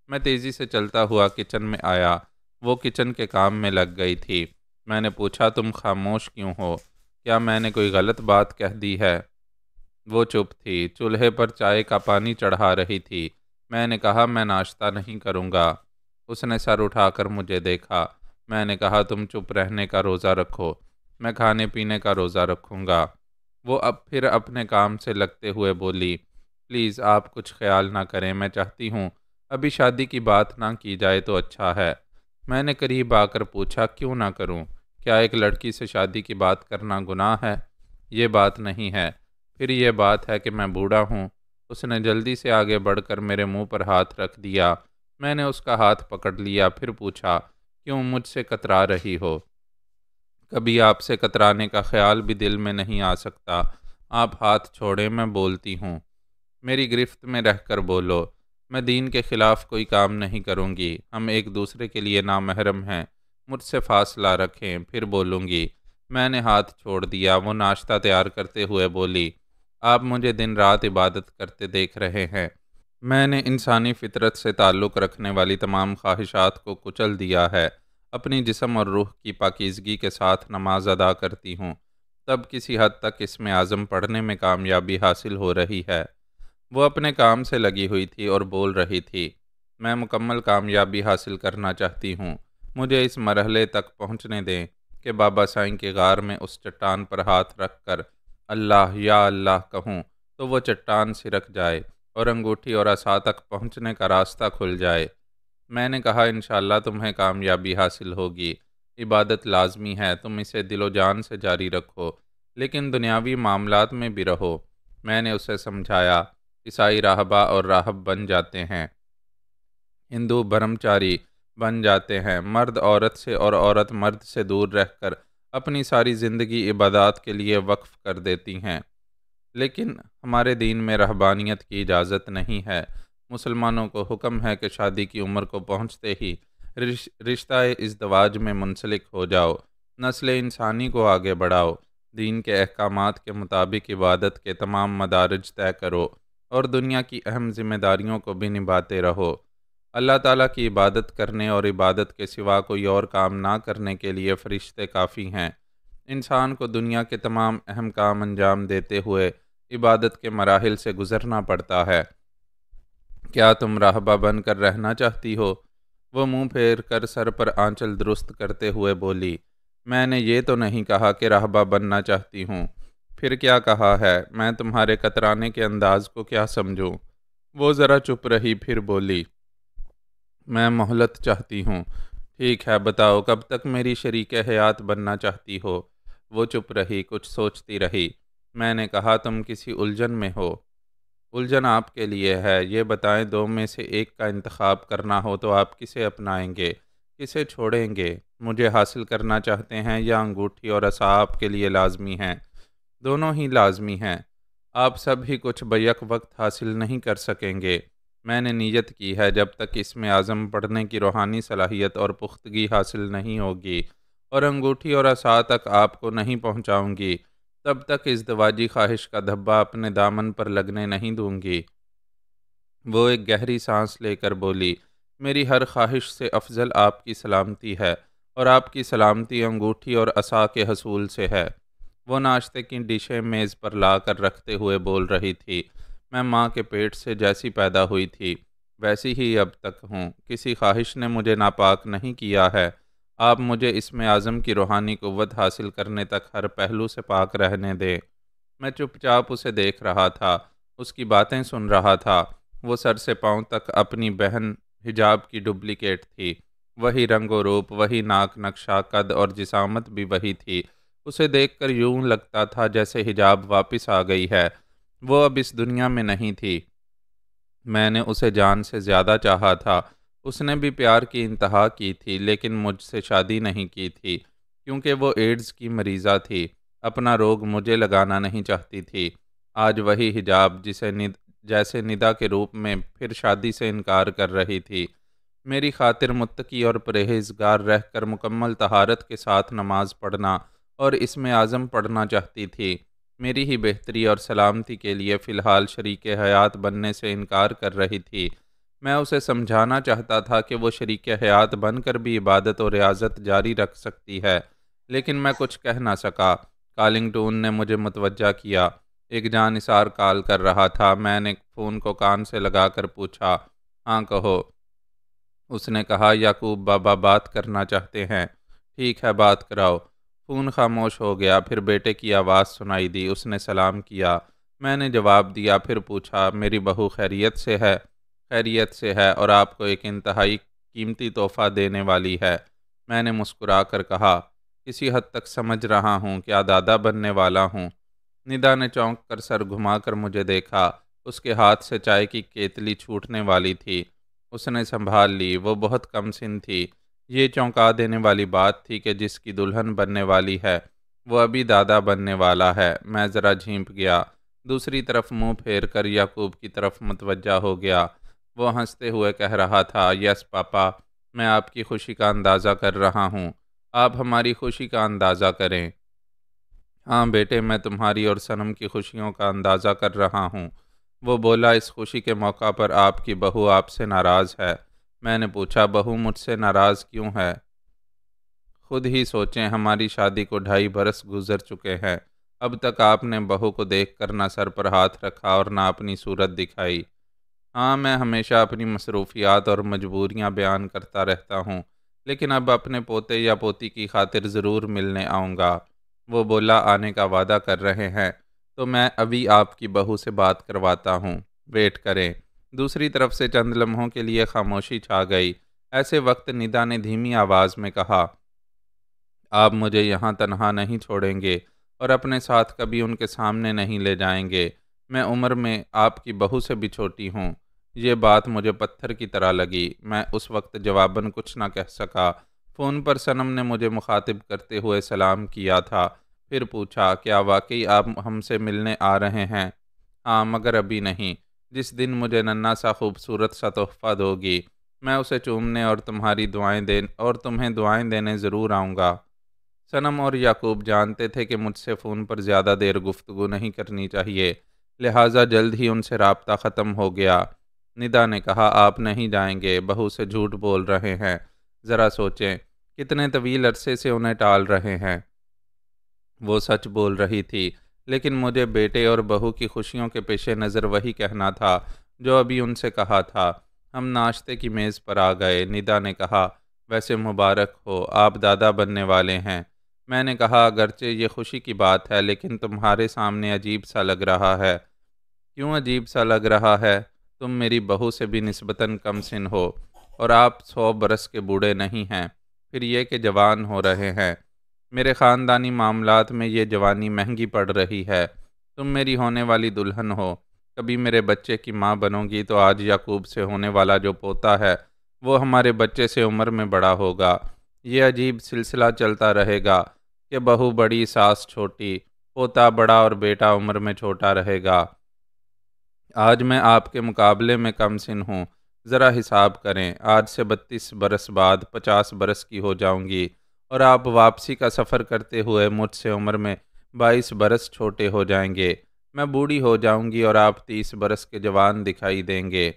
میں تیزی سے چلتا ہوا کچن میں آیا۔ وہ کچن کے کام میں لگ گئی تھی۔ میں نے پوچھا، تم خاموش کیوں ہو؟ کیا میں نے کوئی غلط بات کہہ دی ہے؟ وہ چپ تھی، چولہے پر چائے کا پانی چڑھا رہی تھی۔ میں نے کہا میں ناشتہ نہیں کروں گا۔ اس نے سر اٹھا کر مجھے دیکھا۔ میں نے کہا تم چپ رہنے کا روزہ رکھو، میں کھانے پینے کا روزہ رکھوں گا۔ وہ اب پھر اپنے کام سے لگتے ہوئے بولی، پلیز آپ کچھ خیال نہ کریں، میں چاہتی ہوں ابھی شادی کی بات نہ کی جائے تو اچھا ہے۔ میں نے قریب آ کر پوچھا، کیوں نہ کروں؟ کیا ایک لڑکی سے شادی کی بات کرنا گناہ ہے؟ یہ بات نہیں ہے، پھر یہ بات ہے کہ میں بوڑھا ہوں۔ اس نے جلدی سے آگے بڑھ کر میرے منہ پر ہاتھ رکھ دیا۔ میں نے اس کا ہاتھ پکڑ لیا، پھر پوچھا، کیوں مجھ سے کترا رہی ہو؟ کبھی آپ سے کترانے کا خیال بھی دل میں نہیں آ سکتا۔ آپ ہاتھ چھوڑیں، میں بولتی ہوں۔ میری گرفت میں رہ کر بولو۔ میں دین کے خلاف کوئی کام نہیں کروں گی، ہم ایک دوسرے کے لیے نامحرم ہیں، مجھ سے فاصلہ رکھیں، پھر بولوں گی۔ میں نے ہاتھ چھوڑ دیا۔ وہ ناشتہ تیار کرتے ہوئے بولی، آپ مجھے دن رات عبادت کرتے دیکھ رہے ہیں۔ میں نے انسانی فطرت سے تعلق رکھنے والی تمام خواہشات کو کچل دیا ہے، اپنی جسم اور روح کی پاکیزگی کے ساتھ نماز ادا کرتی ہوں، تب کسی حد تک اسم اعظم پڑھنے میں کامیابی حاصل ہو رہی ہے۔ وہ اپنے کام سے لگی ہوئی تھی اور بول رہی تھی، میں مکمل کامیابی حاصل کرنا چاہتی ہوں، مجھے اس مرحلے تک پہنچنے دیں کہ بابا سائیں کے غار میں اس چٹان پر ہاتھ رکھ کر اللہ یا اللہ کہوں تو وہ چٹان سرک جائے اور انگوٹھی اور عصا تک پہنچنے کا راستہ کھل جائے۔ میں نے کہا انشاءاللہ تمہیں کامیابی حاصل ہوگی، عبادت لازمی ہے، تم اسے دل و جان سے جاری رکھو، لیکن دنیاوی معاملات میں بھی رہو۔ میں نے اسے سمجھایا، عیسائی راہبہ اور راہب بن جاتے ہیں، ہندو برہمچاری بن جاتے ہیں، مرد عورت سے اور عورت مرد سے دور رہ کر اپنی ساری زندگی عبادات کے لیے وقف کر دیتی ہیں، لیکن ہمارے دین میں رہبانیت کی اجازت نہیں ہے۔ مسلمانوں کو حکم ہے کہ شادی کی عمر کو پہنچتے ہی رشتہ ازدواج میں منسلک ہو جاؤ، نسل انسانی کو آگے بڑھاؤ، دین کے احکامات کے مطابق عبادت کے تمام مدارج طے کرو اور دنیا کی اہم ذمہ داریوں کو بھی نبھاتے رہو۔ اللہ تعالیٰ کی عبادت کرنے اور عبادت کے سوا کوئی اور کام نہ کرنے کے لیے فرشتے کافی ہیں۔ انسان کو دنیا کے تمام اہم کام انجام دیتے ہوئے عبادت کے مراحل سے گزرنا پڑتا ہے۔ کیا تم راہبہ بن کر رہنا چاہتی ہو؟ وہ منہ پھیر کر سر پر آنچل درست کرتے ہوئے بولی، میں نے یہ تو نہیں کہا کہ راہبہ بننا چاہتی ہوں۔ پھر کیا کہا ہے؟ میں تمہارے کترانے کے انداز کو کیا سمجھوں؟ وہ ذرا چپ رہی، پھر بولی، میں مہلت چاہتی ہوں۔ ٹھیک ہے، بتاؤ کب تک میری شریک حیات بننا چاہتی ہو؟ وہ چپ رہی، کچھ سوچتی رہی۔ میں نے کہا تم کسی الجھن میں ہو۔ الجھن آپ کے لیے ہے، یہ بتائیں دو میں سے ایک کا انتخاب کرنا ہو تو آپ کسے اپنائیں گے، کسے چھوڑیں گے؟ مجھے حاصل کرنا چاہتے ہیں یا انگوٹھی اور عصا آپ کے لیے لازمی ہیں؟ دونوں ہی لازمی ہیں، آپ سب ہی کچھ بیک وقت حاصل نہیں کر سکیں گے۔ میں نے نیت کی ہے جب تک اسم اعظم پڑھنے کی روحانی صلاحیت اور پختگی حاصل نہیں ہوگی اور انگوٹھی اور عصا تک آپ کو نہیں پہنچاؤں گی، تب تک ازدواجی خواہش کا دھبہ اپنے دامن پر لگنے نہیں دوں گی۔ وہ ایک گہری سانس لے کر بولی، میری ہر خواہش سے افضل آپ کی سلامتی ہے اور آپ کی سلامتی انگوٹھی اور عصا کے حصول سے ہے۔ وہ ناشتے کی ڈشیں میز پر لا کر رکھتے ہوئے بول رہی تھی، میں ماں کے پیٹ سے جیسی پیدا ہوئی تھی ویسی ہی اب تک ہوں، کسی خواہش نے مجھے ناپاک نہیں کیا ہے۔ آپ مجھے اسم اعظم کی روحانی قوت حاصل کرنے تک ہر پہلو سے پاک رہنے دیں۔ میں چپ چاپ اسے دیکھ رہا تھا، اس کی باتیں سن رہا تھا۔ وہ سر سے پاؤں تک اپنی بہن حجاب کی ڈپلیکیٹ تھی، وہی رنگ و روپ، وہی ناک نقشہ، قد اور جسامت بھی وہی تھی۔ اسے دیکھ کر یوں لگتا تھا جیسے حجاب واپس آ گئی ہے، وہ اب اس دنیا میں نہیں تھی۔ میں نے اسے جان سے زیادہ چاہا تھا، اس نے بھی پیار کی انتہا کی تھی، لیکن مجھ سے شادی نہیں کی تھی کیونکہ وہ ایڈز کی مریضہ تھی، اپنا روگ مجھے لگانا نہیں چاہتی تھی۔ آج وہی حجاب جیسے ندا کے روپ میں پھر شادی سے انکار کر رہی تھی۔ میری خاطر متقی اور پرہیزگار رہ کر مکمل طہارت کے ساتھ نماز پڑھنا اور اسم اعظم پڑھنا چاہتی تھی۔ میری ہی بہتری اور سلامتی کے لیے فی الحال شریک حیات بننے سے انکار کر رہی تھی۔ میں اسے سمجھانا چاہتا تھا کہ وہ شریک حیات بن کر بھی عبادت و ریاضت جاری رکھ سکتی ہے، لیکن میں کچھ کہہ نہ سکا۔ کالنگ ٹون نے مجھے متوجہ کیا۔ ایک جانثار کال کر رہا تھا۔ میں نے فون کو کان سے لگا کر پوچھا، ہاں کہو۔ اس نے کہا، یعقوب بابا بات کرنا چاہتے ہیں۔ ٹھیک ہے، بات کراؤ۔ فون خاموش ہو گیا۔ پھر بیٹے کی آواز سنائی دی۔ اس نے سلام کیا۔ میں نے جواب دیا۔ پھر پوچھا، میری بہو خیریت سے ہے؟ خیریت سے ہے، اور آپ کو ایک انتہائی قیمتی تحفہ دینے والی ہے۔ میں نے مسکرا کر کہا، کسی حد تک سمجھ رہا ہوں، کیا دادا بننے والا ہوں؟ ندا نے چونک کر سر گھما کر مجھے دیکھا۔ اس کے ہاتھ سے چائے کی کیتلی چھوٹنے والی تھی۔ اس نے سنبھال لی۔ وہ بہت کم سن تھی۔ یہ چونکا دینے والی بات تھی کہ جس کی دلہن بننے والی ہے وہ ابھی دادا بننے والا ہے۔ میں ذرا جھینپ گیا۔ دوسری طرف منہ پھیر کر یعقوب کی طرف متوجہ ہو گیا۔ وہ ہنستے ہوئے کہہ رہا تھا، یس پاپا، میں آپ کی خوشی کا اندازہ کر رہا ہوں۔ آپ ہماری خوشی کا اندازہ کریں۔ ہاں بیٹے، میں تمہاری اور صنم کی خوشیوں کا اندازہ کر رہا ہوں۔ وہ بولا، اس خوشی کے موقع پر آپ کی بہو آپ سے ناراض ہے۔ میں نے پوچھا، بہو مجھ سے ناراض کیوں ہے؟ خود ہی سوچیں، ہماری شادی کو 2.5 برس گزر چکے ہیں۔ اب تک آپ نے بہو کو دیکھ کر نہ سر پر ہاتھ رکھا اور نہ اپنی صورت دکھائی۔ ہاں، میں ہمیشہ اپنی مصروفیات اور مجبوریاں بیان کرتا رہتا ہوں، لیکن اب اپنے پوتے یا پوتی کی خاطر ضرور ملنے آؤں گا۔ وہ بولا، آنے کا وعدہ کر رہے ہیں تو میں ابھی آپ کی بہو سے بات کرواتا ہوں، ویٹ کریں۔ دوسری طرف سے چند لمحوں کے لیے خاموشی چھا گئی۔ ایسے وقت ندا نے دھیمی آواز میں کہا، آپ مجھے یہاں تنہا نہیں چھوڑیں گے اور اپنے ساتھ کبھی ان کے سامنے نہیں لے جائیں گے۔ میں عمر میں آپ کی بہو سے بھی چھوٹی ہوں۔ یہ بات مجھے پتھر کی طرح لگی۔ میں اس وقت جواباً کچھ نہ کہہ سکا۔ فون پر صنم نے مجھے مخاطب کرتے ہوئے سلام کیا تھا۔ پھر پوچھا، کیا واقعی آپ ہم سے ملنے آ رہے ہیں؟ ہاں، مگر ابھی نہیں۔ جس دن مجھے ننھا سا خوبصورت سا تحفہ دو گی، میں اسے چومنے اور تمہیں دعائیں دینے ضرور آؤں گا۔ صنم اور یعقوب جانتے تھے کہ مجھ سے فون پر زیادہ دیر گفتگو نہیں کرنی چاہیے، لہٰذا جلد ہی ان سے رابطہ ختم ہو گیا۔ ندا نے کہا، آپ نہیں جائیں گے، بہو سے جھوٹ بول رہے ہیں۔ ذرا سوچیں، کتنے طویل عرصے سے انہیں ٹال رہے ہیں۔ وہ سچ بول رہی تھی، لیکن مجھے بیٹے اور بہو کی خوشیوں کے پیش نظر وہی کہنا تھا جو ابھی ان سے کہا تھا۔ ہم ناشتے کی میز پر آ گئے۔ ندا نے کہا، ویسے مبارک ہو، آپ دادا بننے والے ہیں۔ میں نے کہا، اگرچہ یہ خوشی کی بات ہے، لیکن تمہارے سامنے عجیب سا لگ رہا ہے۔ کیوں عجیب سا لگ رہا ہے؟ تم میری بہو سے بھی نسبتاً کم سن ہو، اور آپ 100 برس کے بوڑھے نہیں ہیں، پھر یہ کہ جوان ہو رہے ہیں۔ میرے خاندانی معاملات میں یہ جوانی مہنگی پڑ رہی ہے۔ تم میری ہونے والی دلہن ہو، کبھی میرے بچے کی ماں بنو گی تو آج یعقوب سے ہونے والا جو پوتا ہے وہ ہمارے بچے سے عمر میں بڑا ہوگا۔ یہ عجیب سلسلہ چلتا رہے گا کہ بہو بڑی، ساس چھوٹی، پوتا بڑا اور بیٹا عمر میں چھوٹا رہے گا۔ آج میں آپ کے مقابلے میں کم سن ہوں۔ ذرا حساب کریں، آج سے 32 برس بعد 50 برس کی ہو جاؤں گی، اور آپ واپسی کا سفر کرتے ہوئے مجھ سے عمر میں 22 برس چھوٹے ہو جائیں گے۔ میں بوڑھی ہو جاؤں گی اور آپ 30 برس کے جوان دکھائی دیں گے۔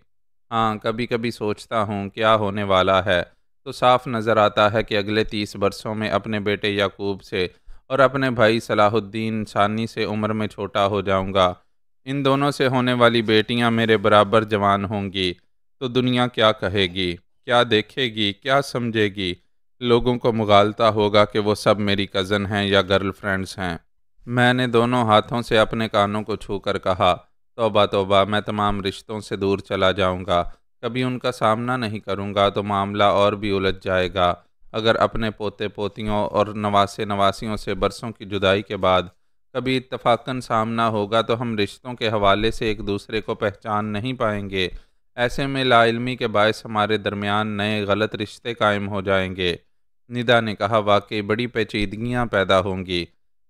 ہاں، کبھی کبھی سوچتا ہوں کیا ہونے والا ہے، تو صاف نظر آتا ہے کہ اگلے 30 برسوں میں اپنے بیٹے یعقوب سے اور اپنے بھائی صلاح الدین ثانی سے عمر میں چھوٹا ہو جاؤں گا۔ ان دونوں سے ہونے والی بیٹیاں میرے برابر جوان ہوں گی، تو دنیا کیا کہے گی، کیا دیکھے گی، کیا سمجھے گی؟ لوگوں کو مغالطہ ہوگا کہ وہ سب میری کزن ہیں یا گرل فرینڈز ہیں۔ میں نے دونوں ہاتھوں سے اپنے کانوں کو چھو کر کہا، توبہ توبہ، میں تمام رشتوں سے دور چلا جاؤں گا۔ کبھی ان کا سامنا نہیں کروں گا تو معاملہ اور بھی الجھ جائے گا۔ اگر اپنے پوتے پوتیوں اور نواسے نواسیوں سے برسوں کی جدائی کے بعد کبھی اتفاقاً سامنا ہوگا تو ہم رشتوں کے حوالے سے ایک دوسرے کو پہچان نہیں پائیں گے۔ ایسے میں لا علمی کے باعث ہمارے درمیان نئے غلط رشتے قائم ہو جائیں گے۔ ندا نے کہا، واقعی بڑی پیچیدگیاں پیدا ہوں گی۔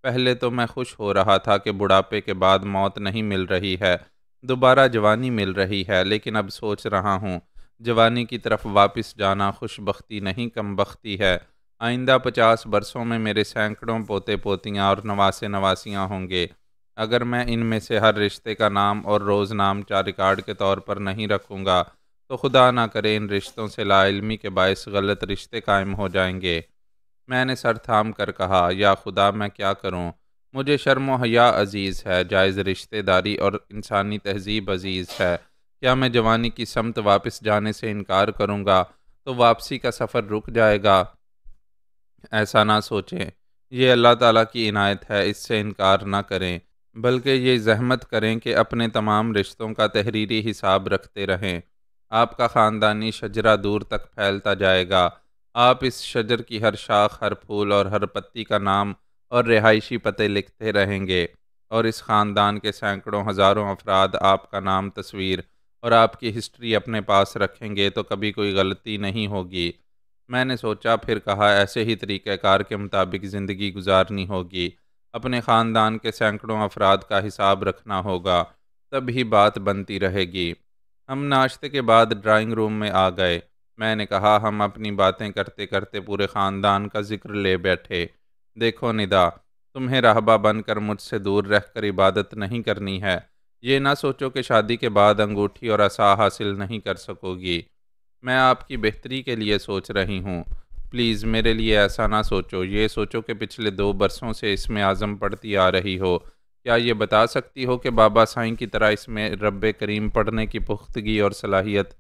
پہلے تو میں خوش ہو رہا تھا کہ بڑھاپے کے بعد موت نہیں مل رہی ہے، دوبارہ جوانی مل رہی ہے، لیکن اب سوچ رہا ہوں جوانی کی طرف واپس جانا خوش بختی نہیں، کم بختی ہے۔ آئندہ 50 برسوں میں میرے سینکڑوں پوتے پوتیاں اور نواسے نواسیاں ہوں گے۔ اگر میں ان میں سے ہر رشتے کا نام اور روز نامچہ ریکارڈ کے طور پر نہیں رکھوں گا تو خدا نہ کرے ان رشتوں سے لا علمی کے باعث غلط رشتے قائم ہو جائیں گے۔ میں نے سر تھام کر کہا، یا خدا، میں کیا کروں؟ مجھے شرم و حیا عزیز ہے، جائز رشتہ داری اور انسانی تہذیب عزیز ہے۔ کیا میں جوانی کی سمت واپس جانے سے انکار کروں گا تو واپسی کا سفر رک جائے گا؟ ایسا نہ سوچیں، یہ اللہ تعالیٰ کی عنایت ہے، اس سے انکار نہ کریں، بلکہ یہ زحمت کریں کہ اپنے تمام رشتوں کا تحریری حساب رکھتے رہیں۔ آپ کا خاندانی شجرہ دور تک پھیلتا جائے گا۔ آپ اس شجر کی ہر شاخ، ہر پھول اور ہر پتی کا نام اور رہائشی پتے لکھتے رہیں گے، اور اس خاندان کے سینکڑوں ہزاروں افراد آپ کا نام، تصویر اور آپ کی ہسٹری اپنے پاس رکھیں گے تو کبھی کوئی غلطی نہیں ہوگی۔ میں نے سوچا، پھر کہا، ایسے ہی طریقہ کار کے مطابق زندگی گزارنی ہوگی، اپنے خاندان کے سینکڑوں افراد کا حساب رکھنا ہوگا، تب ہی بات بنتی رہے گی۔ ہم ناشتے کے بعد ڈرائنگ روم میں آ گئے۔ میں نے کہا، ہم اپنی باتیں کرتے کرتے پورے خاندان کا ذکر لے بیٹھے۔ دیکھو ندا، تمہیں راہبہ بن کر مجھ سے دور رہ کر عبادت نہیں کرنی ہے۔ یہ نہ سوچو کہ شادی کے بعد انگوٹھی اور عصا حاصل نہیں کر سکو گی۔ میں آپ کی بہتری کے لیے سوچ رہی ہوں، پلیز میرے لیے ایسا نہ سوچو۔ یہ سوچو کہ پچھلے 2 برسوں سے اس میں اعظم پڑھتی آ رہی ہو۔ کیا یہ بتا سکتی ہو کہ بابا سائیں کی طرح اس میں رب کریم پڑھنے کی پختگی اور صلاحیت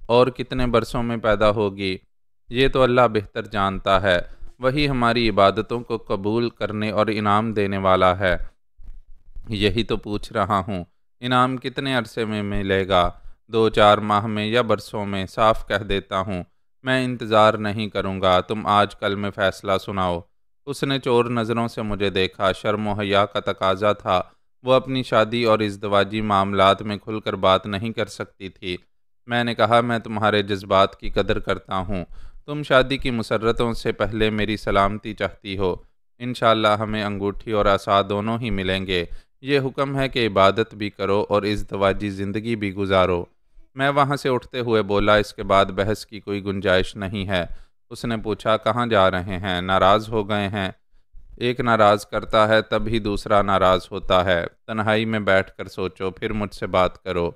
اور کتنے برسوں میں پیدا ہوگی؟ یہ تو اللہ بہتر جانتا ہے، وہی ہماری عبادتوں کو قبول کرنے اور انعام دینے والا ہے۔ یہی تو پوچھ رہا ہوں، انعام کتنے عرصے میں ملے گا؟ 2-4 ماہ میں یا برسوں میں؟ صاف کہہ دیتا ہوں، میں انتظار نہیں کروں گا، تم آج کل میں فیصلہ سناؤ۔ اس نے چور نظروں سے مجھے دیکھا۔ شرم و حیا کا تقاضا تھا، وہ اپنی شادی اور ازدواجی معاملات میں کھل کر بات نہیں کر سکتی تھی۔ میں نے کہا، میں تمہارے جذبات کی قدر کرتا ہوں، تم شادی کی مسرتوں سے پہلے میری سلامتی چاہتی ہو۔ انشاءاللہ ہمیں انگوٹھی اور عصا دونوں ہی ملیں گے۔ یہ حکم ہے کہ عبادت بھی کرو اور ازدواجی زندگی بھی گزارو۔ میں وہاں سے اٹھتے ہوئے بولا، اس کے بعد بحث کی کوئی گنجائش نہیں ہے۔ اس نے پوچھا، کہاں جا رہے ہیں؟ ناراض ہو گئے ہیں؟ ایک ناراض کرتا ہے تب ہی دوسرا ناراض ہوتا ہے۔ تنہائی میں بیٹھ کر سوچو، پھر مجھ سے بات کرو۔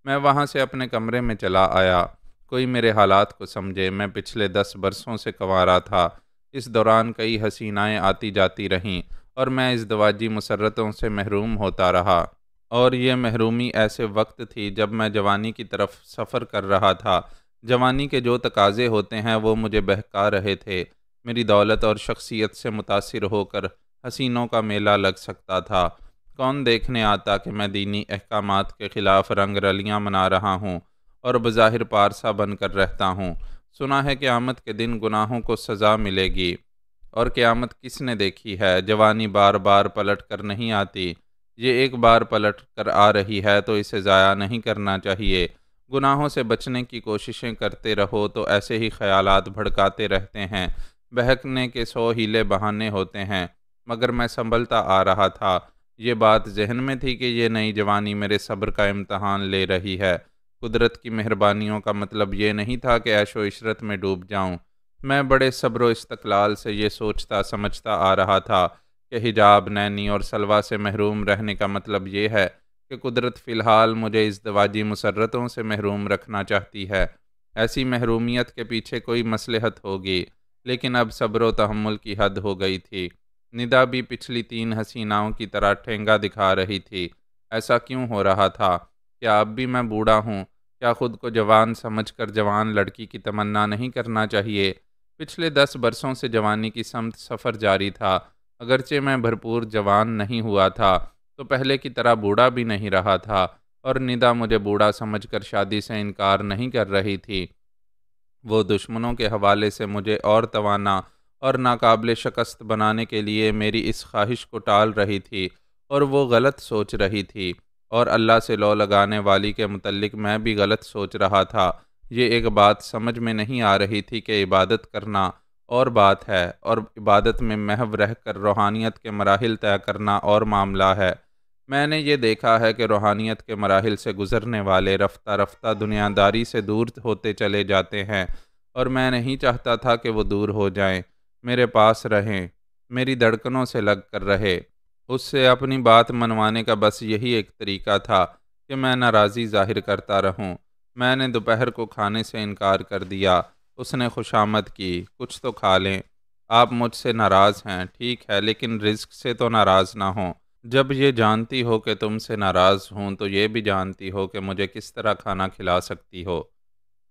میں وہاں سے اپنے کمرے میں چلا آیا۔ کوئی میرے حالات کو سمجھے۔ میں پچھلے 10 برسوں سے کنوارا تھا۔ اس دوران کئی حسینائیں آتی جاتی رہیں اور میں ازدواجی مسرتوں سے محروم ہوتا رہا، اور یہ محرومی ایسے وقت تھی جب میں جوانی کی طرف سفر کر رہا تھا۔ جوانی کے جو تقاضے ہوتے ہیں وہ مجھے بہکا رہے تھے۔ میری دولت اور شخصیت سے متاثر ہو کر حسینوں کا میلہ لگ سکتا تھا۔ کون دیکھنے آتا کہ میں دینی احکامات کے خلاف رنگ رلیاں منا رہا ہوں اور بظاہر پارسا بن کر رہتا ہوں۔ سنا ہے قیامت کے دن گناہوں کو سزا ملے گی، اور قیامت کس نے دیکھی ہے؟ جوانی بار بار پلٹ کر نہیں آتی، یہ ایک بار پلٹ کر آ رہی ہے تو اسے ضائع نہیں کرنا چاہیے۔ گناہوں سے بچنے کی کوششیں کرتے رہو تو ایسے ہی خیالات بھڑکاتے رہتے ہیں، بہکنے کے 100 ہیلے بہانے ہوتے ہیں۔ مگر میں سنبھلتا آ رہا تھا۔ یہ بات ذہن میں تھی کہ یہ نئی جوانی میرے صبر کا امتحان لے رہی ہے۔ قدرت کی مہربانیوں کا مطلب یہ نہیں تھا کہ عیش و عشرت میں ڈوب جاؤں۔ میں بڑے صبر و استقلال سے یہ سوچتا سمجھتا آ رہا تھا کہ حجاب، نینی اور سلوہ سے محروم رہنے کا مطلب یہ ہے کہ قدرت فی الحال مجھے ازدواجی مسرتوں سے محروم رکھنا چاہتی ہے۔ ایسی محرومیت کے پیچھے کوئی مصلحت ہوگی، لیکن اب صبر و تحمل کی حد ہو گئی تھی۔ ندا بھی پچھلی 3 حسیناؤں کی طرح ٹھینگا دکھا رہی تھی۔ ایسا کیوں ہو رہا تھا؟ کیا اب بھی میں بوڑھا ہوں؟ کیا خود کو جوان سمجھ کر جوان لڑکی کی تمنا نہیں کرنا چاہیے؟ پچھلے 10 برسوں سے جوانی کی سمت سفر جاری تھا۔ اگرچہ میں بھرپور جوان نہیں ہوا تھا تو پہلے کی طرح بوڑھا بھی نہیں رہا تھا، اور ندا مجھے بوڑھا سمجھ کر شادی سے انکار نہیں کر رہی تھی۔ وہ دشمنوں کے حوالے سے مجھے اور توانا اور ناقابل شکست بنانے کے لیے میری اس خواہش کو ٹال رہی تھی، اور وہ غلط سوچ رہی تھی، اور اللہ سے لو لگانے والی کے متعلق میں بھی غلط سوچ رہا تھا۔ یہ ایک بات سمجھ میں نہیں آ رہی تھی کہ عبادت کرنا اور بات ہے، اور عبادت میں محو رہ کر روحانیت کے مراحل طے کرنا اور معاملہ ہے۔ میں نے یہ دیکھا ہے کہ روحانیت کے مراحل سے گزرنے والے رفتہ رفتہ دنیاداری سے دور ہوتے چلے جاتے ہیں، اور میں نہیں چاہتا تھا کہ وہ دور ہو جائیں، میرے پاس رہیں، میری دھڑکنوں سے لگ کر رہے۔ اس سے اپنی بات منوانے کا بس یہی ایک طریقہ تھا کہ میں ناراضی ظاہر کرتا رہوں۔ میں نے دوپہر کو کھانے سے انکار کر دیا۔ اس نے خوشامد کی، کچھ تو کھا لیں۔ آپ مجھ سے ناراض ہیں، ٹھیک ہے، لیکن رزق سے تو ناراض نہ ہوں۔ جب یہ جانتی ہو کہ تم سے ناراض ہوں تو یہ بھی جانتی ہو کہ مجھے کس طرح کھانا کھلا سکتی ہو۔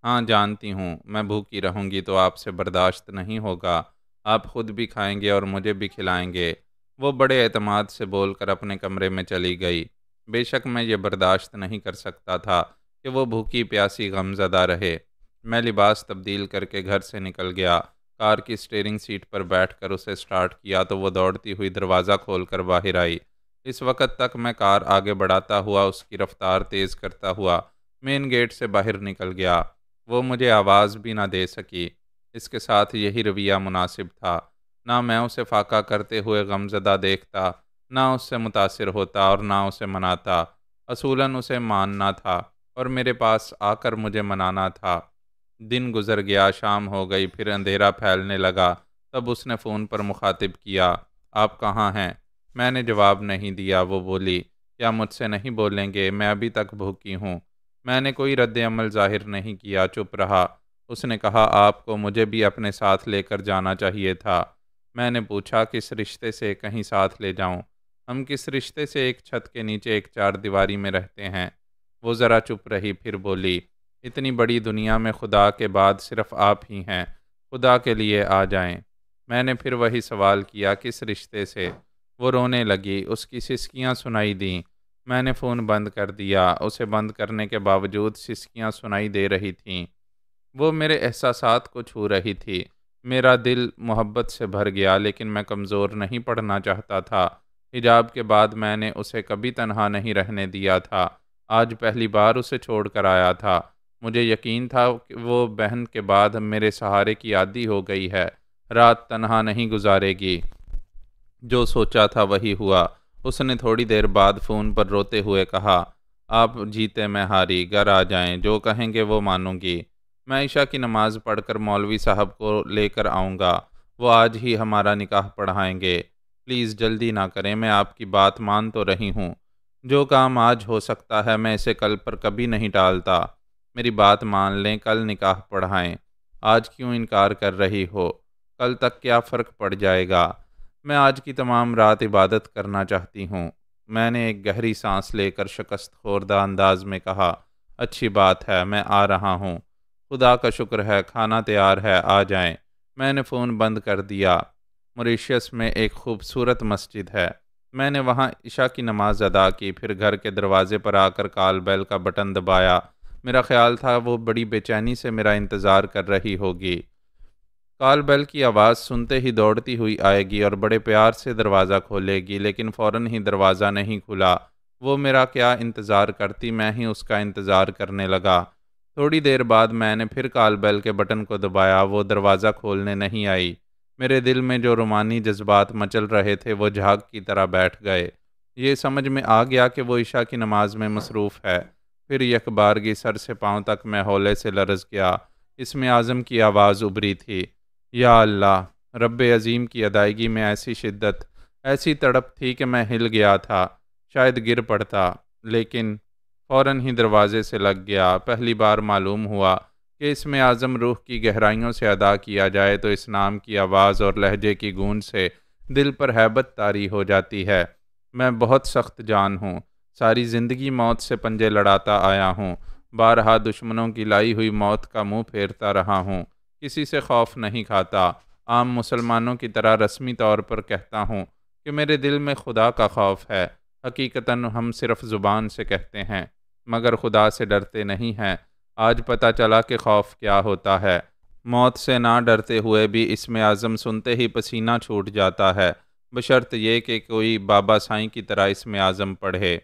ہاں جانتی ہوں، میں بھوکی رہوں گی تو آپ سے برداشت نہیں ہوگا، آپ خود بھی کھائیں گے اور مجھے بھی کھلائیں گے۔ وہ بڑے اعتماد سے بول کر اپنے کمرے میں چلی گئی۔ بے شک میں یہ برداشت نہیں کر سکتا تھا کہ وہ بھوکی پیاسی غمزدہ رہے۔ میں لباس تبدیل کر کے گھر سے نکل گیا۔ کار کی اسٹیئرنگ سیٹ پر بیٹھ کر اسے سٹارٹ کیا تو وہ دوڑتی ہوئی دروازہ کھول کر باہر آئی۔ اس وقت تک میں کار آگے بڑھاتا ہوا اس کی رفتار تیز کرتا ہوا مین گیٹ سے باہر نکل گیا۔ وہ مجھے آواز بھی نہ دے سکی۔ اس کے ساتھ یہی رویہ مناسب تھا۔ نہ میں اسے فاقہ کرتے ہوئے غمزدہ دیکھتا، نہ اس سے متاثر ہوتا اور نہ اسے مناتا۔ اصولاً اسے ماننا تھا اور میرے پاس آ کر مجھے منانا تھا۔ دن گزر گیا، شام ہو گئی، پھر اندھیرا پھیلنے لگا۔ تب اس نے فون پر مخاطب کیا، آپ کہاں ہیں؟ میں نے جواب نہیں دیا۔ وہ بولی، کیا مجھ سے نہیں بولیں گے؟ میں ابھی تک بھوکی ہوں۔ میں نے کوئی رد عمل ظاہر نہیں کیا، چپ رہا۔ اس نے کہا، آپ کو مجھے بھی اپنے ساتھ لے کر جانا چاہیے تھا۔ میں نے پوچھا، کس رشتے سے کہیں ساتھ لے جاؤں؟ ہم کس رشتے سے ایک چھت کے نیچے ایک چار دیواری میں رہتے ہیں؟ وہ ذرا چپ رہی، پھر بولی، اتنی بڑی دنیا میں خدا کے بعد صرف آپ ہی ہیں، خدا کے لیے آ جائیں۔ میں نے پھر وہی سوال کیا، کس رشتے سے؟ وہ رونے لگی، اس کی سسکیاں سنائی دیں۔ میں نے فون بند کر دیا۔ اسے بند کرنے کے باوجود سسکیاں سنائی دے رہی تھیں۔ وہ میرے احساسات کو چھو رہی تھی۔ میرا دل محبت سے بھر گیا، لیکن میں کمزور نہیں پڑنا چاہتا تھا۔ حجاب کے بعد میں نے اسے کبھی تنہا نہیں رہنے دیا تھا۔ آج پہلی بار اسے چھوڑ کر آیا تھا۔ مجھے یقین تھا کہ وہ بہن کے بعد میرے سہارے کی عادی ہو گئی ہے، رات تنہا نہیں گزارے گی۔ جو سوچا تھا وہی ہوا۔ اس نے تھوڑی دیر بعد فون پر روتے ہوئے کہا، آپ جیتے میں ہاری، گھر آ جائیں، جو کہیں گے وہ مانوں گی۔ میں عشاء کی نماز پڑھ کر مولوی صاحب کو لے کر آؤں گا، وہ آج ہی ہمارا نکاح پڑھائیں گے۔ پلیز جلدی نہ کریں، میں آپ کی بات مان تو رہی ہوں۔ جو کام آج ہو سکتا ہے میں اسے کل پر کبھی نہیں ٹالتا۔ میری بات مان لیں، کل نکاح پڑھائیں۔ آج کیوں انکار کر رہی ہو؟ کل تک کیا فرق پڑ جائے گا؟ میں آج کی تمام رات عبادت کرنا چاہتی ہوں۔ میں نے ایک گہری سانس لے کر شکست خوردہ انداز میں کہا، اچھی بات ہے، میں آ رہا ہوں۔ خدا کا شکر ہے، کھانا تیار ہے، آ جائیں۔ میں نے فون بند کر دیا۔ موریشیس میں ایک خوبصورت مسجد ہے۔ میں نے وہاں عشاء کی نماز ادا کی، پھر گھر کے دروازے پر آ کر کال بیل کا بٹن دبایا۔ میرا خیال تھا وہ بڑی بے چینی سے میرا انتظار کر رہی ہوگی۔ کال بیل کی آواز سنتے ہی دوڑتی ہوئی آئے گی اور بڑے پیار سے دروازہ کھولے گی، لیکن فوراً ہی دروازہ نہیں کھلا۔ وہ میرا کیا انتظار کرتی، میں ہی اس کا انتظار کرنے لگا۔ تھوڑی دیر بعد میں نے پھر کال بیل کے بٹن کو دبایا، وہ دروازہ کھولنے نہیں آئی۔ میرے دل میں جو رومانی جذبات مچل رہے تھے وہ جھاگ کی طرح بیٹھ گئے۔ یہ سمجھ میں آ گیا کہ وہ عشاء کی نماز میں مصروف ہے۔ پھر یک بارگی سر سے پاؤں تک میں ہولے سے لرز گیا۔ اسم اعظم کی آواز ابھری تھی، یا اللہ۔ رب عظیم کی ادائیگی میں ایسی شدت، ایسی تڑپ تھی کہ میں ہل گیا تھا، شاید گر پڑتا، لیکن فوراً ہی دروازے سے لگ گیا۔ پہلی بار معلوم ہوا کہ اسم اعظم روح کی گہرائیوں سے ادا کیا جائے تو اس نام کی آواز اور لہجے کی گونج سے دل پر ہیبت طاری ہو جاتی ہے۔ میں بہت سخت جان ہوں، ساری زندگی موت سے پنجے لڑاتا آیا ہوں، بارہا دشمنوں کی لائی ہوئی موت کا منہ پھیرتا رہا ہوں، کسی سے خوف نہیں کھاتا۔ عام مسلمانوں کی طرح رسمی طور پر کہتا ہوں کہ میرے دل میں خدا کا خوف ہے۔ حقیقتاً ہم صرف زبان سے کہتے ہیں، مگر خدا سے ڈرتے نہیں ہیں۔ آج پتہ چلا کہ خوف کیا ہوتا ہے۔ موت سے نہ ڈرتے ہوئے بھی اسم اعظم سنتے ہی پسینہ چھوٹ جاتا ہے، بشرط یہ کہ کوئی بابا سائیں کی طرح اسم اعظم پڑھے۔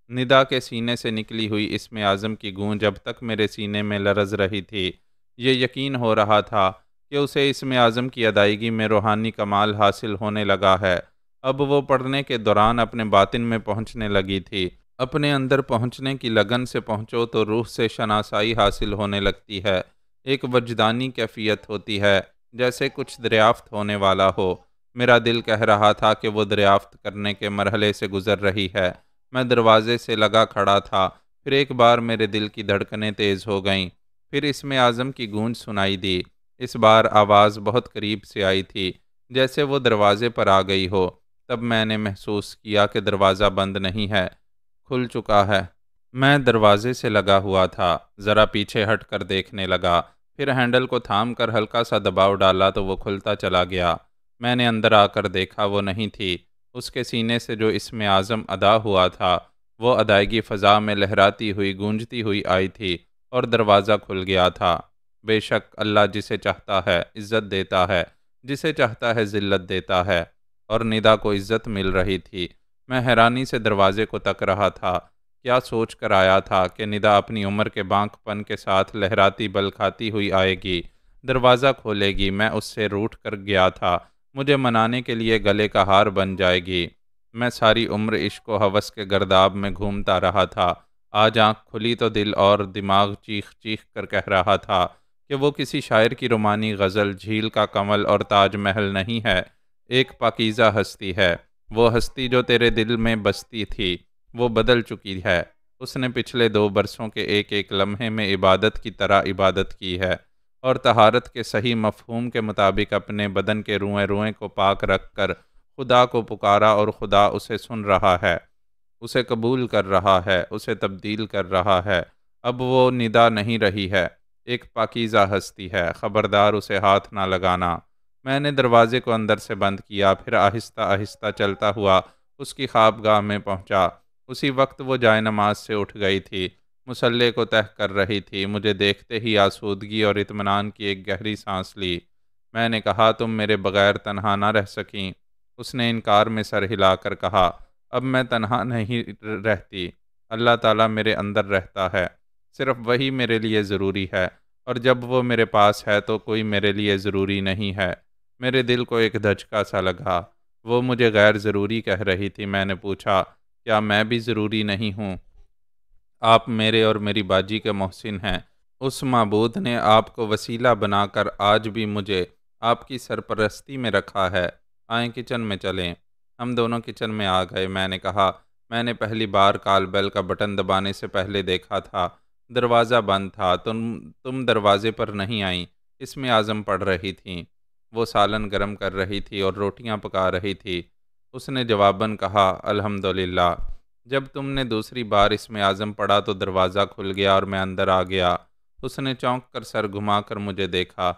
ندا کے سینے سے نکلی ہوئی اسم اعظم کی گونج اب تک میرے سینے میں لرز رہی تھی۔ یہ یقین ہو رہا تھا کہ اسے اسم اعظم کی ادائیگی میں روحانی کمال حاصل ہونے لگا ہے۔ اب وہ پڑھنے کے دوران اپنے باطن میں پہنچنے لگی تھی۔ اپنے اندر پہنچنے کی لگن سے پہنچو تو روح سے شناسائی حاصل ہونے لگتی ہے۔ ایک وجدانی کیفیت ہوتی ہے، جیسے کچھ دریافت ہونے والا ہو۔ میرا دل کہہ رہا تھا کہ وہ دریافت کرنے کے مرحلے سے گزر رہی ہے۔ میں دروازے سے لگا کھڑا تھا، پھر ایک بار میرے دل کی دھڑکنیں تیز ہو گئیں، پھر اسم اعظم کی گونج سنائی دی۔ اس بار آواز بہت قریب سے آئی تھی، جیسے وہ دروازے پر آ گئی ہو۔ تب میں نے محسوس کیا کہ دروازہ بند نہیں ہے، کھل چکا ہے۔ میں دروازے سے لگا ہوا تھا، ذرا پیچھے ہٹ کر دیکھنے لگا، پھر ہینڈل کو تھام کر ہلکا سا دباؤ ڈالا تو وہ کھلتا چلا گیا۔ میں نے اندر آ کر دیکھا وہ نہیں تھی۔ اس کے سینے سے جو اسم اعظم ادا ہوا تھا وہ ادائیگی فضا میں لہراتی ہوئی گونجتی ہوئی آئی تھی اور دروازہ کھل گیا تھا۔ بے شک اللہ جسے چاہتا ہے عزت دیتا ہے، جسے چاہتا ہے ذلت دیتا ہے، اور ندا کو عزت مل رہی تھی۔ میں حیرانی سے دروازے کو تک رہا تھا، کیا سوچ کر آیا تھا کہ ندا اپنی عمر کے بانک پن کے ساتھ لہراتی بل کھاتی ہوئی آئے گی، دروازہ کھولے گی، میں اس سے روٹھ کر گیا تھا، مجھے منانے کے لیے گلے کا ہار بن جائے گی۔ میں ساری عمر عشق و ہوس کے گرداب میں گھومتا رہا تھا، آج آنکھ کھلی تو دل اور دماغ چیخ چیخ کر کہہ رہا تھا کہ وہ کسی شاعر کی رومانی غزل، جھیل کا کمل اور تاج محل نہیں ہے، ایک پاکیزہ ہستی ہے۔ وہ ہستی جو تیرے دل میں بستی تھی وہ بدل چکی ہے، اس نے پچھلے 2 برسوں کے ایک ایک لمحے میں عبادت کی طرح عبادت کی ہے، اور طہارت کے صحیح مفہوم کے مطابق اپنے بدن کے روئیں روئیں کو پاک رکھ کر خدا کو پکارا، اور خدا اسے سن رہا ہے، اسے قبول کر رہا ہے، اسے تبدیل کر رہا ہے۔ اب وہ ندا نہیں رہی ہے، ایک پاکیزہ ہستی ہے، خبردار اسے ہاتھ نہ لگانا۔ میں نے دروازے کو اندر سے بند کیا، پھر آہستہ آہستہ چلتا ہوا اس کی خوابگاہ میں پہنچا۔ اسی وقت وہ جائے نماز سے اٹھ گئی تھی، مصلے کو تہہ کر رہی تھی۔ مجھے دیکھتے ہی آسودگی اور اطمینان کی ایک گہری سانس لی۔ میں نے کہا، تم میرے بغیر تنہا نہ رہ سکیں؟ اس نے انکار میں سر ہلا کر کہا، اب میں تنہا نہیں رہتی، اللہ تعالیٰ میرے اندر رہتا ہے، صرف وہی میرے لیے ضروری ہے، اور جب وہ میرے پاس ہے تو کوئی میرے لیے ضروری نہیں ہے۔ میرے دل کو ایک دھچکا سا لگا، وہ مجھے غیر ضروری کہہ رہی تھی۔ میں نے پوچھا، کیا میں بھی ضروری نہیں ہوں؟ آپ میرے اور میری باجی کے محسن ہیں۔ اس معبود نے آپ کو وسیلہ بنا کر آج بھی مجھے آپ کی سرپرستی میں رکھا ہے۔ آئیں کچن میں چلیں۔ ہم دونوں کچن میں آ گئے۔ میں نے کہا، میں نے پہلی بار کال بیل کا بٹن دبانے سے پہلے دیکھا تھا، دروازہ بند تھا، تم دروازے پر نہیں آئیں، اسم اعظم پڑھ رہی تھیں، وہ سالن گرم کر رہی تھی اور روٹیاں پکا رہی تھی۔ اس نے جواباً کہا، الحمدللہ۔ جب تم نے دوسری بار اسم اعظم پڑھا تو دروازہ کھل گیا اور میں اندر آ گیا۔ اس نے چونک کر سر گھما کر مجھے دیکھا،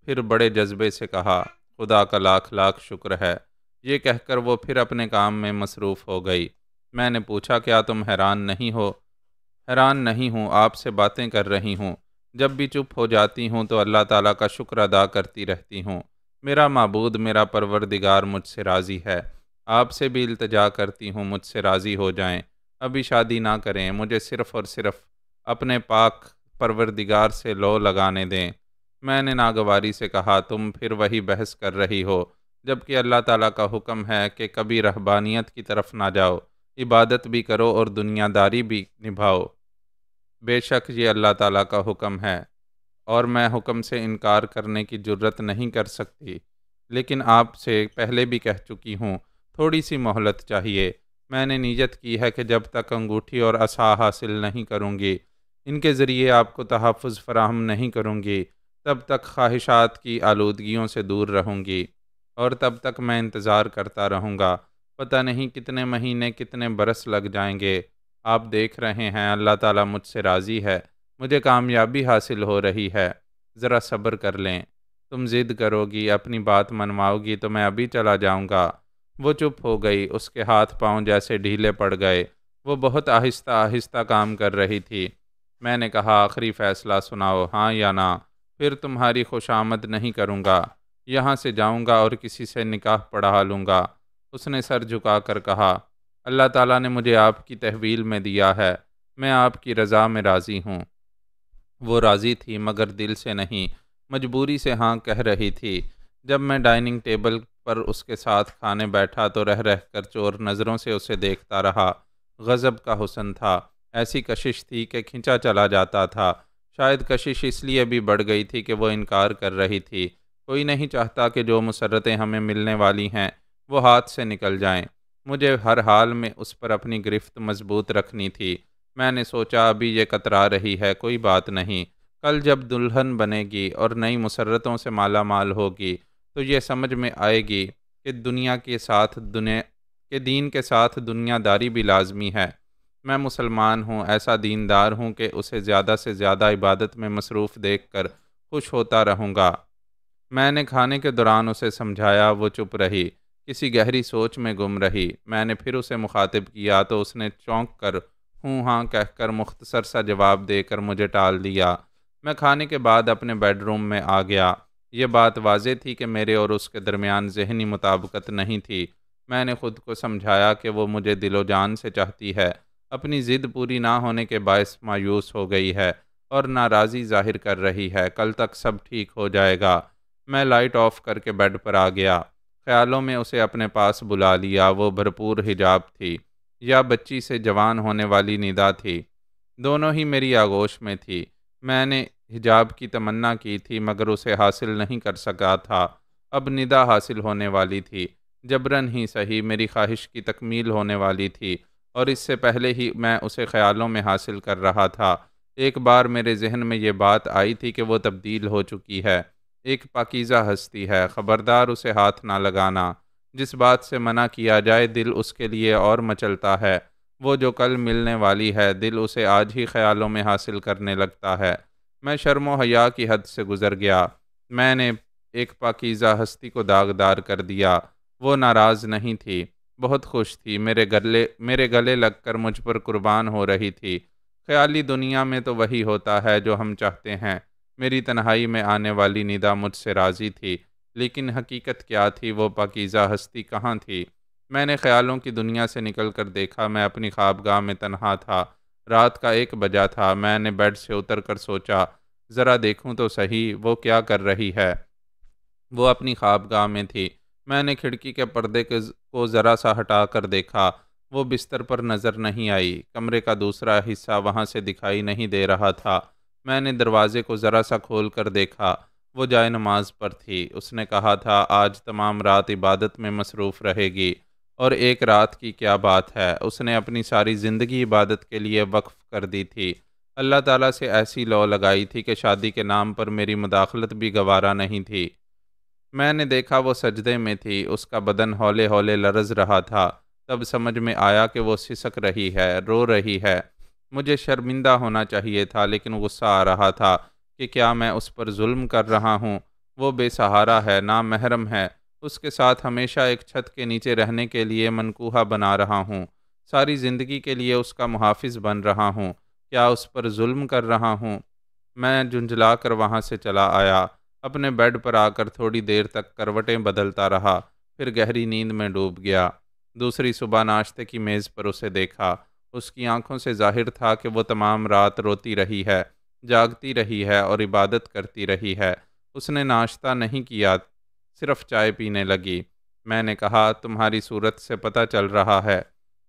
پھر بڑے جذبے سے کہا، خدا کا لاکھ لاکھ شکر ہے۔ یہ کہہ کر وہ پھر اپنے کام میں مصروف ہو گئی۔ میں نے پوچھا، کیا تم حیران نہیں ہو؟ حیران نہیں ہوں، آپ سے باتیں کر رہی ہوں، جب بھی چپ ہو جاتی ہوں تو اللہ تعالیٰ کا شکر ادا کرتی رہتی ہوں۔ میرا معبود، میرا پروردگار مجھ سے راضی ہے۔ آپ سے بھی التجا کرتی ہوں مجھ سے راضی ہو جائیں، ابھی شادی نہ کریں، مجھے صرف اور صرف اپنے پاک پروردگار سے لو لگانے دیں۔ میں نے ناگواری سے کہا، تم پھر وہی بحث کر رہی ہو، جبکہ اللہ تعالیٰ کا حکم ہے کہ کبھی رہبانیت کی طرف نہ جاؤ، عبادت بھی کرو اور دنیا داری بھی نبھاؤ۔ بے شک یہ اللہ تعالیٰ کا حکم ہے، اور میں حکم سے انکار کرنے کی جرت نہیں کر سکتی، لیکن آپ سے پہلے بھی کہہ چکی ہوں، تھوڑی سی مہلت چاہیے۔ میں نے نیت کی ہے کہ جب تک انگوٹھی اور عصا حاصل نہیں کروں گی، ان کے ذریعے آپ کو تحفظ فراہم نہیں کروں گی، تب تک خواہشات کی آلودگیوں سے دور رہوں گی، اور تب تک میں انتظار کرتا رہوں گا۔ پتہ نہیں کتنے مہینے، کتنے برس لگ جائیں گے۔ آپ دیکھ رہے ہیں اللہ تعالیٰ مجھ سے راضی ہے، مجھے کامیابی حاصل ہو رہی ہے، ذرا صبر کر لیں۔ تم ضد کرو گی، اپنی بات منواؤ گی تو میں ابھی چلا جاؤں گا۔ وہ چپ ہو گئی، اس کے ہاتھ پاؤں جیسے ڈھیلے پڑ گئے، وہ بہت آہستہ آہستہ کام کر رہی تھی۔ میں نے کہا، آخری فیصلہ سناؤ، ہاں یا نہ، پھر تمہاری خوشامد نہیں کروں گا، یہاں سے جاؤں گا اور کسی سے نکاح پڑھا لوں گا۔ اس نے سر جھکا کر کہا، اللہ تعالیٰ نے مجھے آپ کی تحویل میں دیا ہے، میں آپ کی رضا میں راضی ہوں۔ وہ راضی تھی مگر دل سے نہیں، مجبوری سے ہاں کہہ رہی تھی۔ جب میں ڈائننگ ٹیبل پر اس کے ساتھ کھانے بیٹھا تو رہ رہ کر چور نظروں سے اسے دیکھتا رہا۔ غضب کا حسن تھا، ایسی کشش تھی کہ کھنچا چلا جاتا تھا۔ شاید کشش اس لیے بھی بڑھ گئی تھی کہ وہ انکار کر رہی تھی۔ کوئی نہیں چاہتا کہ جو مسرتیں ہمیں ملنے والی ہیں وہ ہاتھ سے نکل جائیں۔ مجھے ہر حال میں اس پر اپنی گرفت مضبوط رکھنی تھی۔ میں نے سوچا، ابھی یہ کترا رہی ہے، کوئی بات نہیں، کل جب دلہن بنے گی اور نئی مسرتوں سے مالا مال ہوگی تو یہ سمجھ میں آئے گی کہ دین کے ساتھ دنیا داری بھی لازمی ہے۔ میں مسلمان ہوں، ایسا دیندار ہوں کہ اسے زیادہ سے زیادہ عبادت میں مصروف دیکھ کر خوش ہوتا رہوں گا۔ میں نے کھانے کے دوران اسے سمجھایا، وہ چپ رہی، کسی گہری سوچ میں گم رہی۔ میں نے پھر اسے مخاطب کیا تو اس نے چونک کر ہوں ہاں کہہ کر مختصر سا جواب دے کر مجھے ٹال دیا۔ میں کھانے کے بعد اپنے بیڈ روم میں آ گیا۔ یہ بات واضح تھی کہ میرے اور اس کے درمیان ذہنی مطابقت نہیں تھی۔ میں نے خود کو سمجھایا کہ وہ مجھے دل و جان سے چاہتی ہے، اپنی ضد پوری نہ ہونے کے باعث مایوس ہو گئی ہے اور ناراضی ظاہر کر رہی ہے۔ کل تک سب ٹھیک ہو جائے گا۔ میں لائٹ آف کر کے بیڈ پر آ گیا۔ خیالوں میں اسے اپنے پاس بلا لیا۔ وہ بھرپور حجاب تھی یا بچی سے جوان ہونے والی ندا تھی، دونوں ہی میری آغوش میں تھی۔ میں نے حجاب کی تمنا کی تھی مگر اسے حاصل نہیں کر سکا تھا۔ اب ندا حاصل ہونے والی تھی، جبراً ہی صحیح میری خواہش کی تکمیل ہونے والی تھی، اور اس سے پہلے ہی میں اسے خیالوں میں حاصل کر رہا تھا۔ ایک بار میرے ذہن میں یہ بات آئی تھی کہ وہ تبدیل ہو چکی ہے، ایک پاکیزہ ہستی ہے، خبردار اسے ہاتھ نہ لگانا۔ جس بات سے منع کیا جائے دل اس کے لیے اور مچلتا ہے، وہ جو کل ملنے والی ہے دل اسے آج ہی خیالوں میں حاصل کرنے لگتا ہے۔ میں شرم و حیا کی حد سے گزر گیا۔ میں نے ایک پاکیزہ ہستی کو داغدار کر دیا۔ وہ ناراض نہیں تھی، بہت خوش تھی، میرے گلے لگ کر مجھ پر قربان ہو رہی تھی۔ خیالی دنیا میں تو وہی ہوتا ہے جو ہم چاہتے ہیں۔ میری تنہائی میں آنے والی ندا مجھ سے راضی تھی، لیکن حقیقت کیا تھی؟ وہ پاکیزہ ہستی کہاں تھی؟ میں نے خیالوں کی دنیا سے نکل کر دیکھا، میں اپنی خوابگاہ میں تنہا تھا۔ رات کا 1 بجا تھا۔ میں نے بیڈ سے اتر کر سوچا، ذرا دیکھوں تو صحیح وہ کیا کر رہی ہے۔ وہ اپنی خوابگاہ میں تھی۔ میں نے کھڑکی کے پردے کو ذرا سا ہٹا کر دیکھا، وہ بستر پر نظر نہیں آئی۔ کمرے کا دوسرا حصہ وہاں سے دکھائی نہیں دے رہا تھا۔ میں نے دروازے کو ذرا سا کھول کر دیکھا، وہ جائے نماز پر تھی۔ اس نے کہا تھا آج تمام رات عبادت میں مصروف رہے گی، اور ایک رات کی کیا بات ہے، اس نے اپنی ساری زندگی عبادت کے لیے وقف کر دی تھی۔ اللہ تعالیٰ سے ایسی لو لگائی تھی کہ شادی کے نام پر میری مداخلت بھی گوارا نہیں تھی۔ میں نے دیکھا وہ سجدے میں تھی، اس کا بدن ہولے ہولے لرز رہا تھا۔ تب سمجھ میں آیا کہ وہ سسک رہی ہے، رو رہی ہے۔ مجھے شرمندہ ہونا چاہیے تھا، لیکن غصہ آ رہا تھا کہ کیا میں اس پر ظلم کر رہا ہوں؟ وہ بے سہارا ہے، نامحرم ہے، اس کے ساتھ ہمیشہ ایک چھت کے نیچے رہنے کے لیے منکوہا بنا رہا ہوں، ساری زندگی کے لیے اس کا محافظ بن رہا ہوں۔ کیا اس پر ظلم کر رہا ہوں؟ میں جھنجھلا کر وہاں سے چلا آیا۔ اپنے بیڈ پر آ کر تھوڑی دیر تک کروٹیں بدلتا رہا، پھر گہری نیند میں ڈوب گیا۔ دوسری صبح ناشتے کی میز پر اسے دیکھا۔ اس کی آنکھوں سے ظاہر تھا کہ وہ تمام رات روتی رہی ہے، جاگتی رہی ہے اور عبادت کرتی رہی ہے۔ اس نے ناشتہ نہیں کیا، صرف چائے پینے لگی۔ میں نے کہا تمہاری صورت سے پتہ چل رہا ہے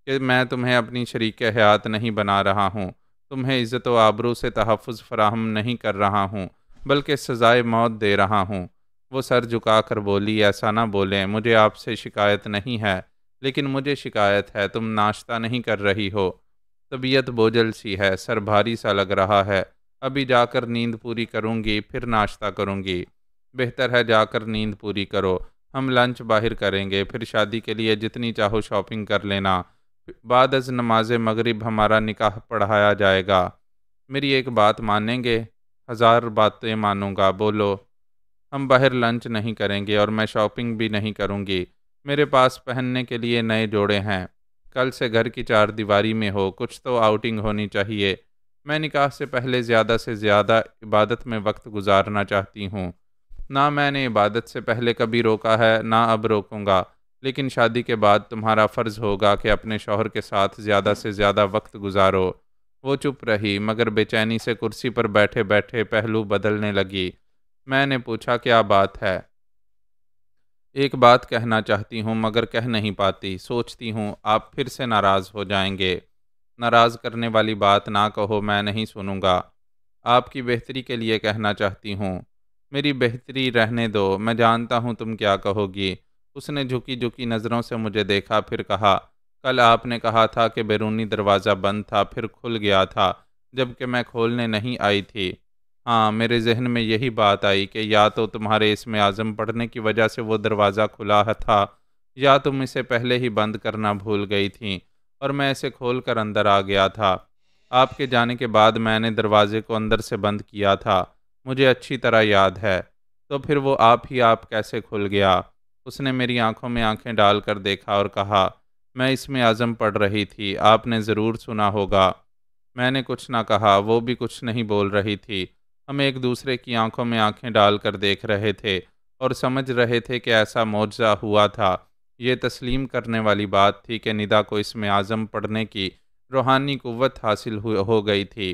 کہ میں تمہیں اپنی شریک حیات نہیں بنا رہا ہوں، تمہیں عزت و آبرو سے تحفظ فراہم نہیں کر رہا ہوں، بلکہ سزائے موت دے رہا ہوں۔ وہ سر جھکا کر بولی ایسا نہ بولیں، مجھے آپ سے شکایت نہیں ہے، لیکن مجھے شکایت ہے تم ناشتہ نہیں کر رہی ہو۔ طبیعت بوجھل سی ہے، سر بھاری سا لگ رہا ہے، ابھی جا کر نیند پوری کروں گی پھر ناشتہ کروں گی۔ بہتر ہے جا کر نیند پوری کرو، ہم لنچ باہر کریں گے، پھر شادی کے لیے جتنی چاہو شاپنگ کر لینا، بعد از نماز مغرب ہمارا نکاح پڑھایا جائے گا۔ میری ایک بات مانیں گے؟ 1000 باتیں مانوں گا، بولو۔ ہم باہر لنچ نہیں کریں گے اور میں شاپنگ بھی نہیں کروں گی۔ میرے پاس پہننے کے لیے نئے جوڑے ہیں۔ کل سے گھر کی 4 دیواری میں ہو، کچھ تو آؤٹنگ ہونی چاہیے۔ میں نکاح سے پہلے زیادہ سے زیادہ عبادت میں وقت گزارنا چاہتی ہوں۔ نہ میں نے عبادت سے پہلے کبھی روکا ہے، نہ اب روکوں گا، لیکن شادی کے بعد تمہارا فرض ہوگا کہ اپنے شوہر کے ساتھ زیادہ سے زیادہ وقت گزارو۔ وہ چپ رہی، مگر بے چینی سے کرسی پر بیٹھے بیٹھے پہلو بدلنے لگی۔ میں نے پوچھا کیا بات ہے؟ ایک بات کہنا چاہتی ہوں مگر کہہ نہیں پاتی، سوچتی ہوں آپ پھر سے ناراض ہو جائیں گے۔ ناراض کرنے والی بات نہ کہو، میں نہیں سنوں گا۔ آپ کی بہتری کے لیے کہنا چاہتی ہوں۔ میری بہتری رہنے دو، میں جانتا ہوں تم کیا کہو گی۔ اس نے جھکی جھکی نظروں سے مجھے دیکھا، پھر کہا کل آپ نے کہا تھا کہ بیرونی دروازہ بند تھا پھر کھل گیا تھا، جبکہ میں کھولنے نہیں آئی تھی۔ ہاں، میرے ذہن میں یہی بات آئی کہ یا تو تمہارے اسم اعظم پڑھنے کی وجہ سے وہ دروازہ کھلا تھا، یا تم اسے پہلے ہی بند کرنا بھول گئی تھیں اور میں اسے کھول کر اندر آ گیا تھا۔ آپ کے جانے کے بعد میں نے دروازے کو اندر سے بند کیا تھا، مجھے اچھی طرح یاد ہے۔ تو پھر وہ آپ کیسے کھل گیا؟ اس نے میری آنکھوں میں آنکھیں ڈال کر دیکھا اور کہا، میں اسم اعظم پڑھ رہی تھی، آپ نے ضرور سنا ہوگا۔ میں نے کچھ نہ کہا، وہ بھی کچھ نہیں بول رہی تھی۔ ہم ایک دوسرے کی آنکھوں میں آنکھیں ڈال کر دیکھ رہے تھے اور سمجھ رہے تھے کہ ایسا معجزہ ہوا تھا۔ یہ تسلیم کرنے والی بات تھی کہ ندا کو اسم اعظم پڑھنے کی روحانی قوت حاصل ہو گئی تھی۔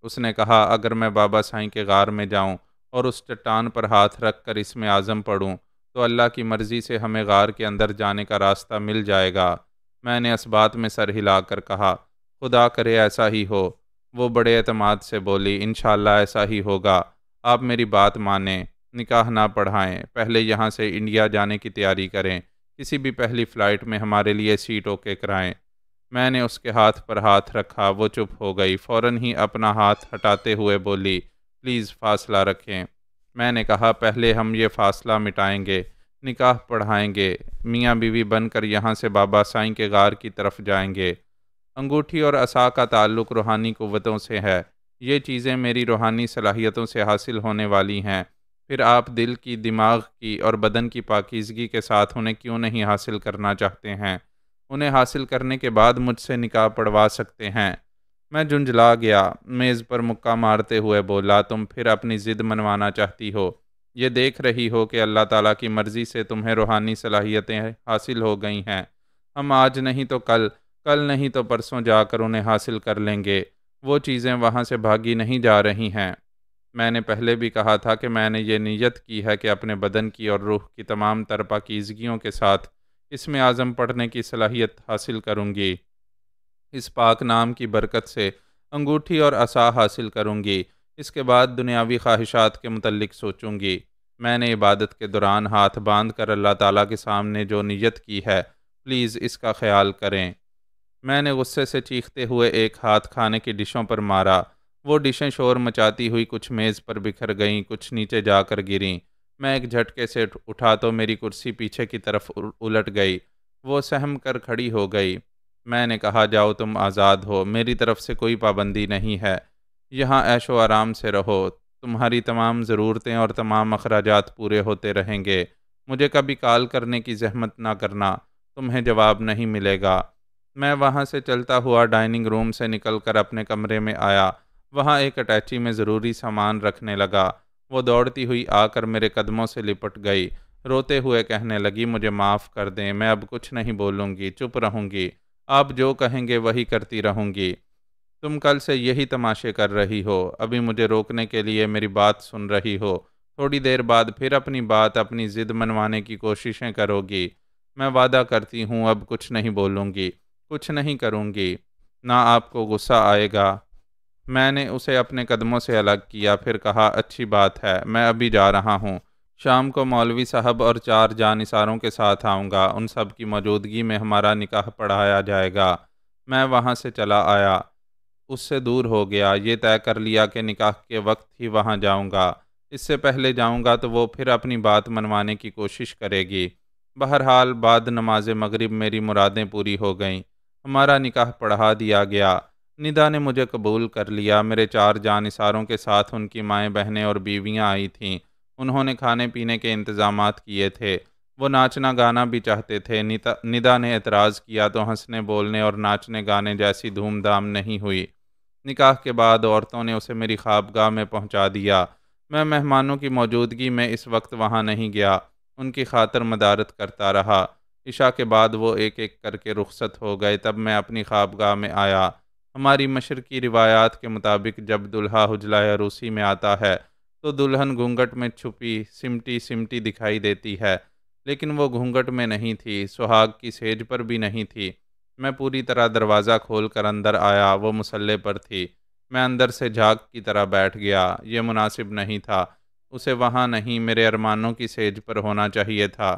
اس نے کہا، اگر میں بابا سائیں کے غار میں جاؤں اور اس چٹان پر ہاتھ رکھ کر اسم اعظم پڑھوں تو اللہ کی مرضی سے ہمیں غار کے اندر جانے کا راستہ مل جائے گا۔ میں نے اس بات میں سر ہلا کر کہا، خدا کرے ایسا ہی ہو۔ وہ بڑے اعتماد سے بولی، انشاءاللہ ایسا ہی ہوگا۔ آپ میری بات مانیں، نکاح نہ پڑھائیں، پہلے یہاں سے انڈیا جانے کی تیاری کریں، کسی بھی پہلی فلائٹ میں ہمارے لیے سیٹ اوکے کرائیں۔ میں نے اس کے ہاتھ پر ہاتھ رکھا، وہ چپ ہو گئی، فوراً ہی اپنا ہاتھ ہٹاتے ہوئے بولی، پلیز فاصلہ رکھیں۔ میں نے کہا، پہلے ہم یہ فاصلہ مٹائیں گے، نکاح پڑھائیں گے، میاں بیوی بن کر یہاں سے بابا سائیں کے غار کی طرف جائیں گے۔ انگوٹھی اور عصا کا تعلق روحانی قوتوں سے ہے۔ یہ چیزیں میری روحانی صلاحیتوں سے حاصل ہونے والی ہیں، پھر آپ دل کی، دماغ کی اور بدن کی پاکیزگی کے ساتھ انہیں کیوں نہیں حاصل کرنا چاہتے ہیں؟ انہیں حاصل کرنے کے بعد مجھ سے نکاح پڑھوا سکتے ہیں۔ میں جھنجھلا گیا، میز پر مکہ مارتے ہوئے بولا، تم پھر اپنی ضد منوانا چاہتی ہو۔ یہ دیکھ رہی ہو کہ اللہ تعالیٰ کی مرضی سے تمہیں روحانی صلاحیتیں حاصل ہو گئی ہیں۔ ہم آج نہیں تو کل، کل نہیں تو پرسوں جا کر انہیں حاصل کر لیں گے۔ وہ چیزیں وہاں سے بھاگی نہیں جا رہی ہیں۔ میں نے پہلے بھی کہا تھا کہ میں نے یہ نیت کی ہے کہ اپنے بدن کی اور روح کی تمام تر پاکیزگیوں کے ساتھ اسم اعظم پڑھنے کی صلاحیت حاصل کروں گی۔ اس پاک نام کی برکت سے انگوٹھی اور عصا حاصل کروں گی۔ اس کے بعد دنیاوی خواہشات کے متعلق سوچوں گی۔ میں نے عبادت کے دوران ہاتھ باندھ کر اللہ تعالیٰ کے سامنے جو نیت کی ہے، پلیز اس کا خیال کریں۔ میں نے غصے سے چیختے ہوئے ایک ہاتھ کھانے کی ڈشوں پر مارا۔ وہ ڈشیں شور مچاتی ہوئی کچھ میز پر بکھر گئیں، کچھ نیچے جا کر گریں۔ میں ایک جھٹکے سے اٹھا تو میری کرسی پیچھے کی طرف الٹ گئی۔ وہ سہم کر کھڑی ہو گئی۔ میں نے کہا، جاؤ، تم آزاد ہو، میری طرف سے کوئی پابندی نہیں ہے۔ یہاں عیش و آرام سے رہو، تمہاری تمام ضرورتیں اور تمام اخراجات پورے ہوتے رہیں گے۔ مجھے کبھی کال کرنے کی زحمت نہ کرنا، تمہیں جواب نہیں ملے گا۔ میں وہاں سے چلتا ہوا ڈائننگ روم سے نکل کر اپنے کمرے میں آیا۔ وہاں ایک اٹیچی میں ضروری سامان رکھنے لگا۔ وہ دوڑتی ہوئی آ کر میرے قدموں سے لپٹ گئی، روتے ہوئے کہنے لگی، مجھے معاف کر دیں، میں اب کچھ نہیں بولوں گی، چپ رہوں گی، آپ جو کہیں گے وہی کرتی رہوں گی۔ تم کل سے یہی تماشے کر رہی ہو، ابھی مجھے روکنے کے لیے میری بات سن رہی ہو، تھوڑی دیر بعد پھر اپنی بات، اپنی ضد منوانے کی کوششیں کرو گی۔ میں وعدہ کرتی ہوں اب کچھ نہیں بولوں گی، کچھ نہیں کروں گی، نہ آپ کو غصہ آئے گا۔ میں نے اسے اپنے قدموں سے الگ کیا، پھر کہا، اچھی بات ہے، میں ابھی جا رہا ہوں۔ شام کو مولوی صاحب اور 4 جانثاروں کے ساتھ آؤں گا، ان سب کی موجودگی میں ہمارا نکاح پڑھایا جائے گا۔ میں وہاں سے چلا آیا، اس سے دور ہو گیا، یہ طے کر لیا کہ نکاح کے وقت ہی وہاں جاؤں گا۔ اس سے پہلے جاؤں گا تو وہ پھر اپنی بات منوانے کی کوشش کرے گی۔ بہرحال بعد نماز مغرب میری مرادیں پوری ہو گئیں، ہمارا نکاح پڑھا دیا گیا۔ ندا نے مجھے قبول کر لیا۔ میرے 4 جانثاروں کے ساتھ ان کی مائیں بہنیں اور بیویاں آئی تھیں۔ انہوں نے کھانے پینے کے انتظامات کیے تھے۔ وہ ناچنا گانا بھی چاہتے تھے۔ ندا نے اعتراض کیا تو ہنسنے بولنے اور ناچنے گانے جیسی دھوم دھام نہیں ہوئی۔ نکاح کے بعد عورتوں نے اسے میری خوابگاہ میں پہنچا دیا۔ میں مہمانوں کی موجودگی میں اس وقت وہاں نہیں گیا، ان کی خاطر مدارت کرتا رہا۔ عشاء کے بعد وہ ایک ایک کر کے رخصت ہو گئے، تب میں اپنی خوابگاہ میں آیا۔ ہماری مشرقی روایات کے مطابق جب دلہا حجلہ عروسی میں آتا ہے تو دلہن گھونگھٹ میں چھپی سمٹی سمٹی دکھائی دیتی ہے، لیکن وہ گھونگھٹ میں نہیں تھی، سہاگ کی سیج پر بھی نہیں تھی۔ میں پوری طرح دروازہ کھول کر اندر آیا، وہ مصلے پر تھی۔ میں اندر سے جھاگ کی طرح بیٹھ گیا، یہ مناسب نہیں تھا، اسے وہاں نہیں، میرے ارمانوں کی سیج پر ہونا چاہیے تھا۔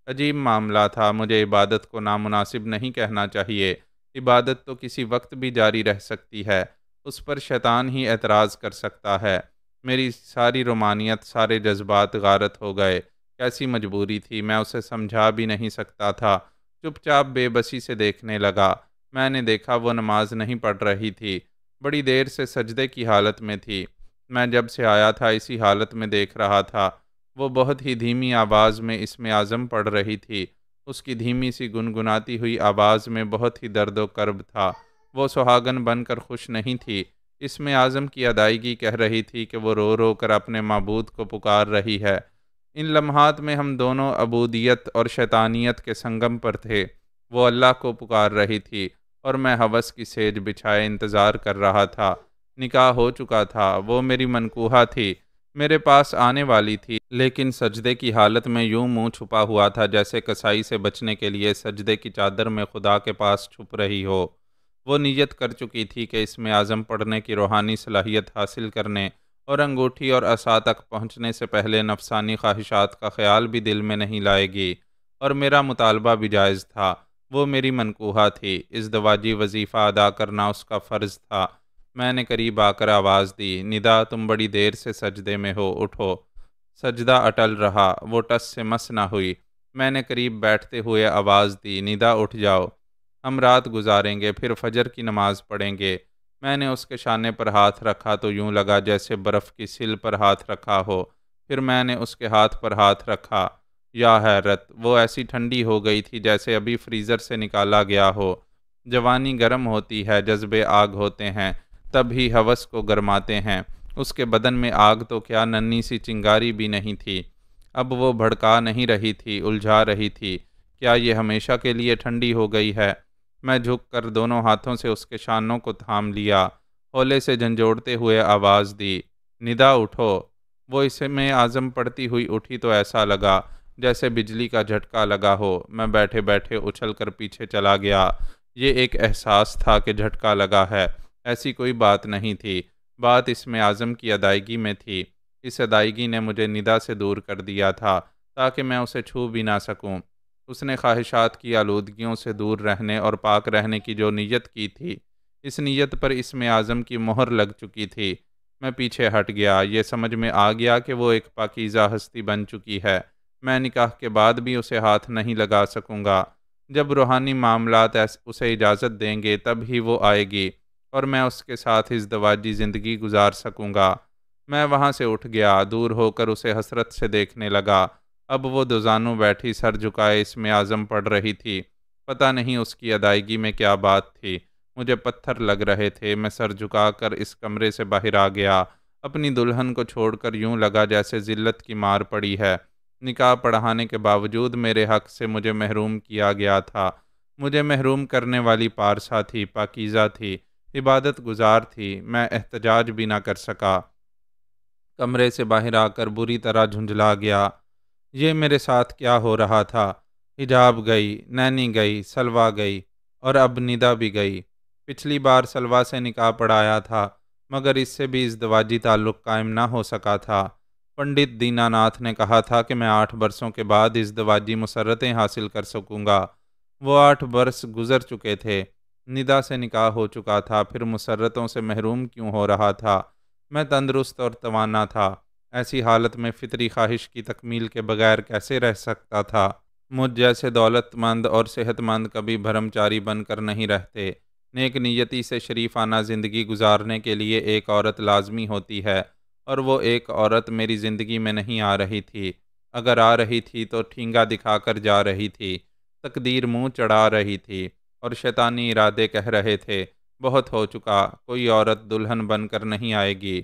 عجیب معاملہ تھا، مجھے عبادت کو نامناسب نہیں کہنا چاہیے، عبادت تو کسی وقت بھی جاری رہ سکتی ہے، اس پر شیطان ہی اعتراض کر سکتا ہے۔ میری ساری رومانیت، سارے جذبات غارت ہو گئے۔ کیسی مجبوری تھی، میں اسے سمجھا بھی نہیں سکتا تھا۔ چپ چاپ بے بسی سے دیکھنے لگا۔ میں نے دیکھا وہ نماز نہیں پڑھ رہی تھی، بڑی دیر سے سجدے کی حالت میں تھی۔ میں جب سے آیا تھا اسی حالت میں دیکھ رہا تھا۔ وہ بہت ہی دھیمی آواز میں اسم اعظم پڑھ رہی تھی۔ اس کی دھیمی سی گنگناتی ہوئی آواز میں بہت ہی درد و کرب تھا۔ وہ سہاگن بن کر خوش نہیں تھی، اسم اعظم کی ادائیگی کہہ رہی تھی کہ وہ رو رو کر اپنے معبود کو پکار رہی ہے۔ ان لمحات میں ہم دونوں عبودیت اور شیطانیت کے سنگم پر تھے۔ وہ اللہ کو پکار رہی تھی اور میں ہوس کی سیج بچھائے انتظار کر رہا تھا۔ نکاح ہو چکا تھا، وہ میری منکوحہ تھی، میرے پاس آنے والی تھی، لیکن سجدے کی حالت میں یوں منہ چھپا ہوا تھا جیسے کسائی سے بچنے کے لیے سجدے کی چادر میں خدا کے پاس چھپ رہی ہو۔ وہ نیت کر چکی تھی کہ اسم اعظم پڑھنے کی روحانی صلاحیت حاصل کرنے اور انگوٹھی اور عصا تک پہنچنے سے پہلے نفسانی خواہشات کا خیال بھی دل میں نہیں لائے گی، اور میرا مطالبہ بھی جائز تھا۔ وہ میری منکوحہ تھی، ازدواجی وظیفہ ادا کرنا اس کا فرض تھا۔ میں نے قریب آ کر آواز دی، ندا تم بڑی دیر سے سجدے میں ہو، اٹھو۔ سجدہ اٹل رہا، وہ ٹس سے مس نہ ہوئی۔ میں نے قریب بیٹھتے ہوئے آواز دی، ندا اٹھ جاؤ، ہم رات گزاریں گے، پھر فجر کی نماز پڑھیں گے۔ میں نے اس کے شانے پر ہاتھ رکھا تو یوں لگا جیسے برف کی سل پر ہاتھ رکھا ہو۔ پھر میں نے اس کے ہاتھ پر ہاتھ رکھا، یا حیرت، وہ ایسی ٹھنڈی ہو گئی تھی جیسے ابھی فریزر سے نکالا گیا ہو۔ جوانی گرم ہوتی ہے، جذبے آگ ہوتے ہیں، تب ہی ہوس کو گرماتے ہیں۔ اس کے بدن میں آگ تو کیا، ننھی سی چنگاری بھی نہیں تھی۔ اب وہ بھڑکا نہیں رہی تھی، الجھا رہی تھی۔ کیا یہ ہمیشہ کے لیے ٹھنڈی ہو گئی ہے؟ میں جھک کر دونوں ہاتھوں سے اس کے شانوں کو تھام لیا، ہولے سے جھنجھوڑتے ہوئے آواز دی، ندا اٹھو۔ وہ اسم اعظم پڑھتی ہوئی اٹھی تو ایسا لگا جیسے بجلی کا جھٹکا لگا ہو۔ میں بیٹھے بیٹھے اچھل کر پیچھے چلا گیا۔ یہ ایک احساس تھا کہ جھٹکا لگا ہے، ایسی کوئی بات نہیں تھی۔ بات اسم اعظم کی ادائیگی میں تھی۔ اس ادائیگی نے مجھے ندا سے دور کر دیا تھا تاکہ میں اسے چھو بھی نہ سکوں۔ اس نے خواہشات کی آلودگیوں سے دور رہنے اور پاک رہنے کی جو نیت کی تھی، اس نیت پر اسم اعظم کی مہر لگ چکی تھی۔ میں پیچھے ہٹ گیا، یہ سمجھ میں آ گیا کہ وہ ایک پاکیزہ ہستی بن چکی ہے۔ میں نکاح کے بعد بھی اسے ہاتھ نہیں لگا سکوں گا۔ جب روحانی معاملات اسے اجازت دیں گے تب ہی وہ آئے گی اور میں اس کے ساتھ ازدواجی زندگی گزار سکوں گا۔ میں وہاں سے اٹھ گیا، دور ہو کر اسے حسرت سے دیکھنے لگا۔ اب وہ دوزانوں بیٹھی سر جھکائے اسم اعظم پڑھ رہی تھی۔ پتہ نہیں اس کی ادائیگی میں کیا بات تھی، مجھے پتھر لگ رہے تھے۔ میں سر جھکا کر اس کمرے سے باہر آ گیا۔ اپنی دلہن کو چھوڑ کر یوں لگا جیسے ذلت کی مار پڑی ہے۔ نکاح پڑھانے کے باوجود میرے حق سے مجھے محروم کیا گیا تھا۔ مجھے محروم کرنے والی پارسا تھی، پاکیزہ تھی، عبادت گزار تھی۔ میں احتجاج بھی نہ کر سکا۔ کمرے سے باہر آ کر بری طرح جھنجھلا گیا۔ یہ میرے ساتھ کیا ہو رہا تھا؟ حجاب گئی، نینی گئی، سلویٰ گئی، اور اب ندا بھی گئی۔ پچھلی بار سلویٰ سے نکاح پڑھایا تھا، مگر اس سے بھی ازدواجی تعلق قائم نہ ہو سکا تھا۔ پنڈت دینا ناتھ نے کہا تھا کہ میں 8 برسوں کے بعد ازدواجی مسرتیں حاصل کر سکوں گا۔ وہ 8 برس گزر چکے تھے۔ ندا سے نکاح ہو چکا تھا، پھر مسرتوں سے محروم کیوں ہو رہا تھا؟ میں تندرست اور توانا تھا، ایسی حالت میں فطری خواہش کی تکمیل کے بغیر کیسے رہ سکتا تھا؟ مجھ جیسے دولت مند اور صحت مند کبھی بھرمچاری بن کر نہیں رہتے۔ نیک نیتی سے شریفانہ زندگی گزارنے کے لیے ایک عورت لازمی ہوتی ہے، اور وہ ایک عورت میری زندگی میں نہیں آ رہی تھی۔ اگر آ رہی تھی تو ٹھینگا دکھا کر جا رہی تھی۔ تقدیر منہ چڑھا رہی تھی اور شیطانی ارادے کہہ رہے تھے، بہت ہو چکا، کوئی عورت دلہن بن کر نہیں آئے گی۔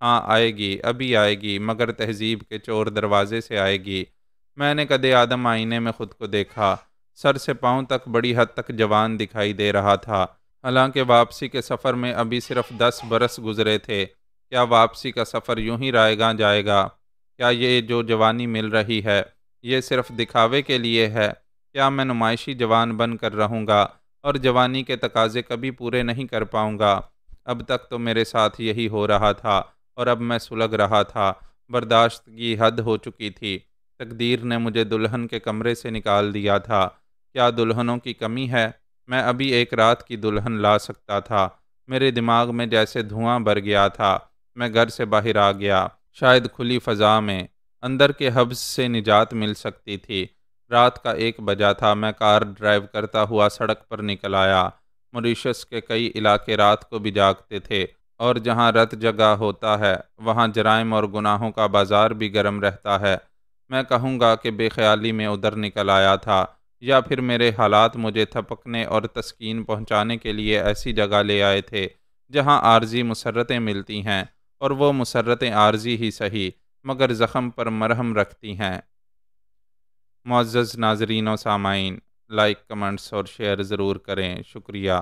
ہاں آئے گی، ابھی آئے گی، مگر تہذیب کے چور دروازے سے آئے گی۔ میں نے قد آدم آئینے میں خود کو دیکھا۔ سر سے پاؤں تک بڑی حد تک جوان دکھائی دے رہا تھا، حالانکہ واپسی کے سفر میں ابھی صرف 10 برس گزرے تھے۔ کیا واپسی کا سفر یوں ہی رائے گاں جائے گا؟ کیا یہ جو جوانی مل رہی ہے یہ صرف دکھاوے کے لیے ہے؟ کیا میں نمائشی جوان بن کر رہوں گا اور جوانی کے تقاضے کبھی پورے نہیں کر پاؤں گا؟ اب تک تو میرے ساتھ یہی ہو رہا تھا اور اب میں سلگ رہا تھا۔ برداشت کی حد ہو چکی تھی۔ تقدیر نے مجھے دلہن کے کمرے سے نکال دیا تھا۔ کیا دلہنوں کی کمی ہے؟ میں ابھی ایک رات کی دلہن لا سکتا تھا۔ میرے دماغ میں جیسے دھواں بھر گیا تھا۔ میں گھر سے باہر آ گیا۔ شاید کھلی فضا میں اندر کے حبس سے نجات مل سکتی تھی۔ رات کا 1 بجا تھا۔ میں کار ڈرائیو کرتا ہوا سڑک پر نکل آیا۔ موریشس کے کئی علاقے رات کو بھی جاگتے تھے، اور جہاں رت جگہ ہوتا ہے وہاں جرائم اور گناہوں کا بازار بھی گرم رہتا ہے۔ میں کہوں گا کہ بے خیالی میں ادھر نکل آیا تھا، یا پھر میرے حالات مجھے تھپکنے اور تسکین پہنچانے کے لیے ایسی جگہ لے آئے تھے جہاں عارضی مسرتیں ملتی ہیں، اور وہ مسرتیں عارضی ہی سہی مگر زخم پر مرہم رکھتی ہیں۔ معزز ناظرین و سامعین، لائک، کمنٹس اور شیئر ضرور کریں۔ شکریہ۔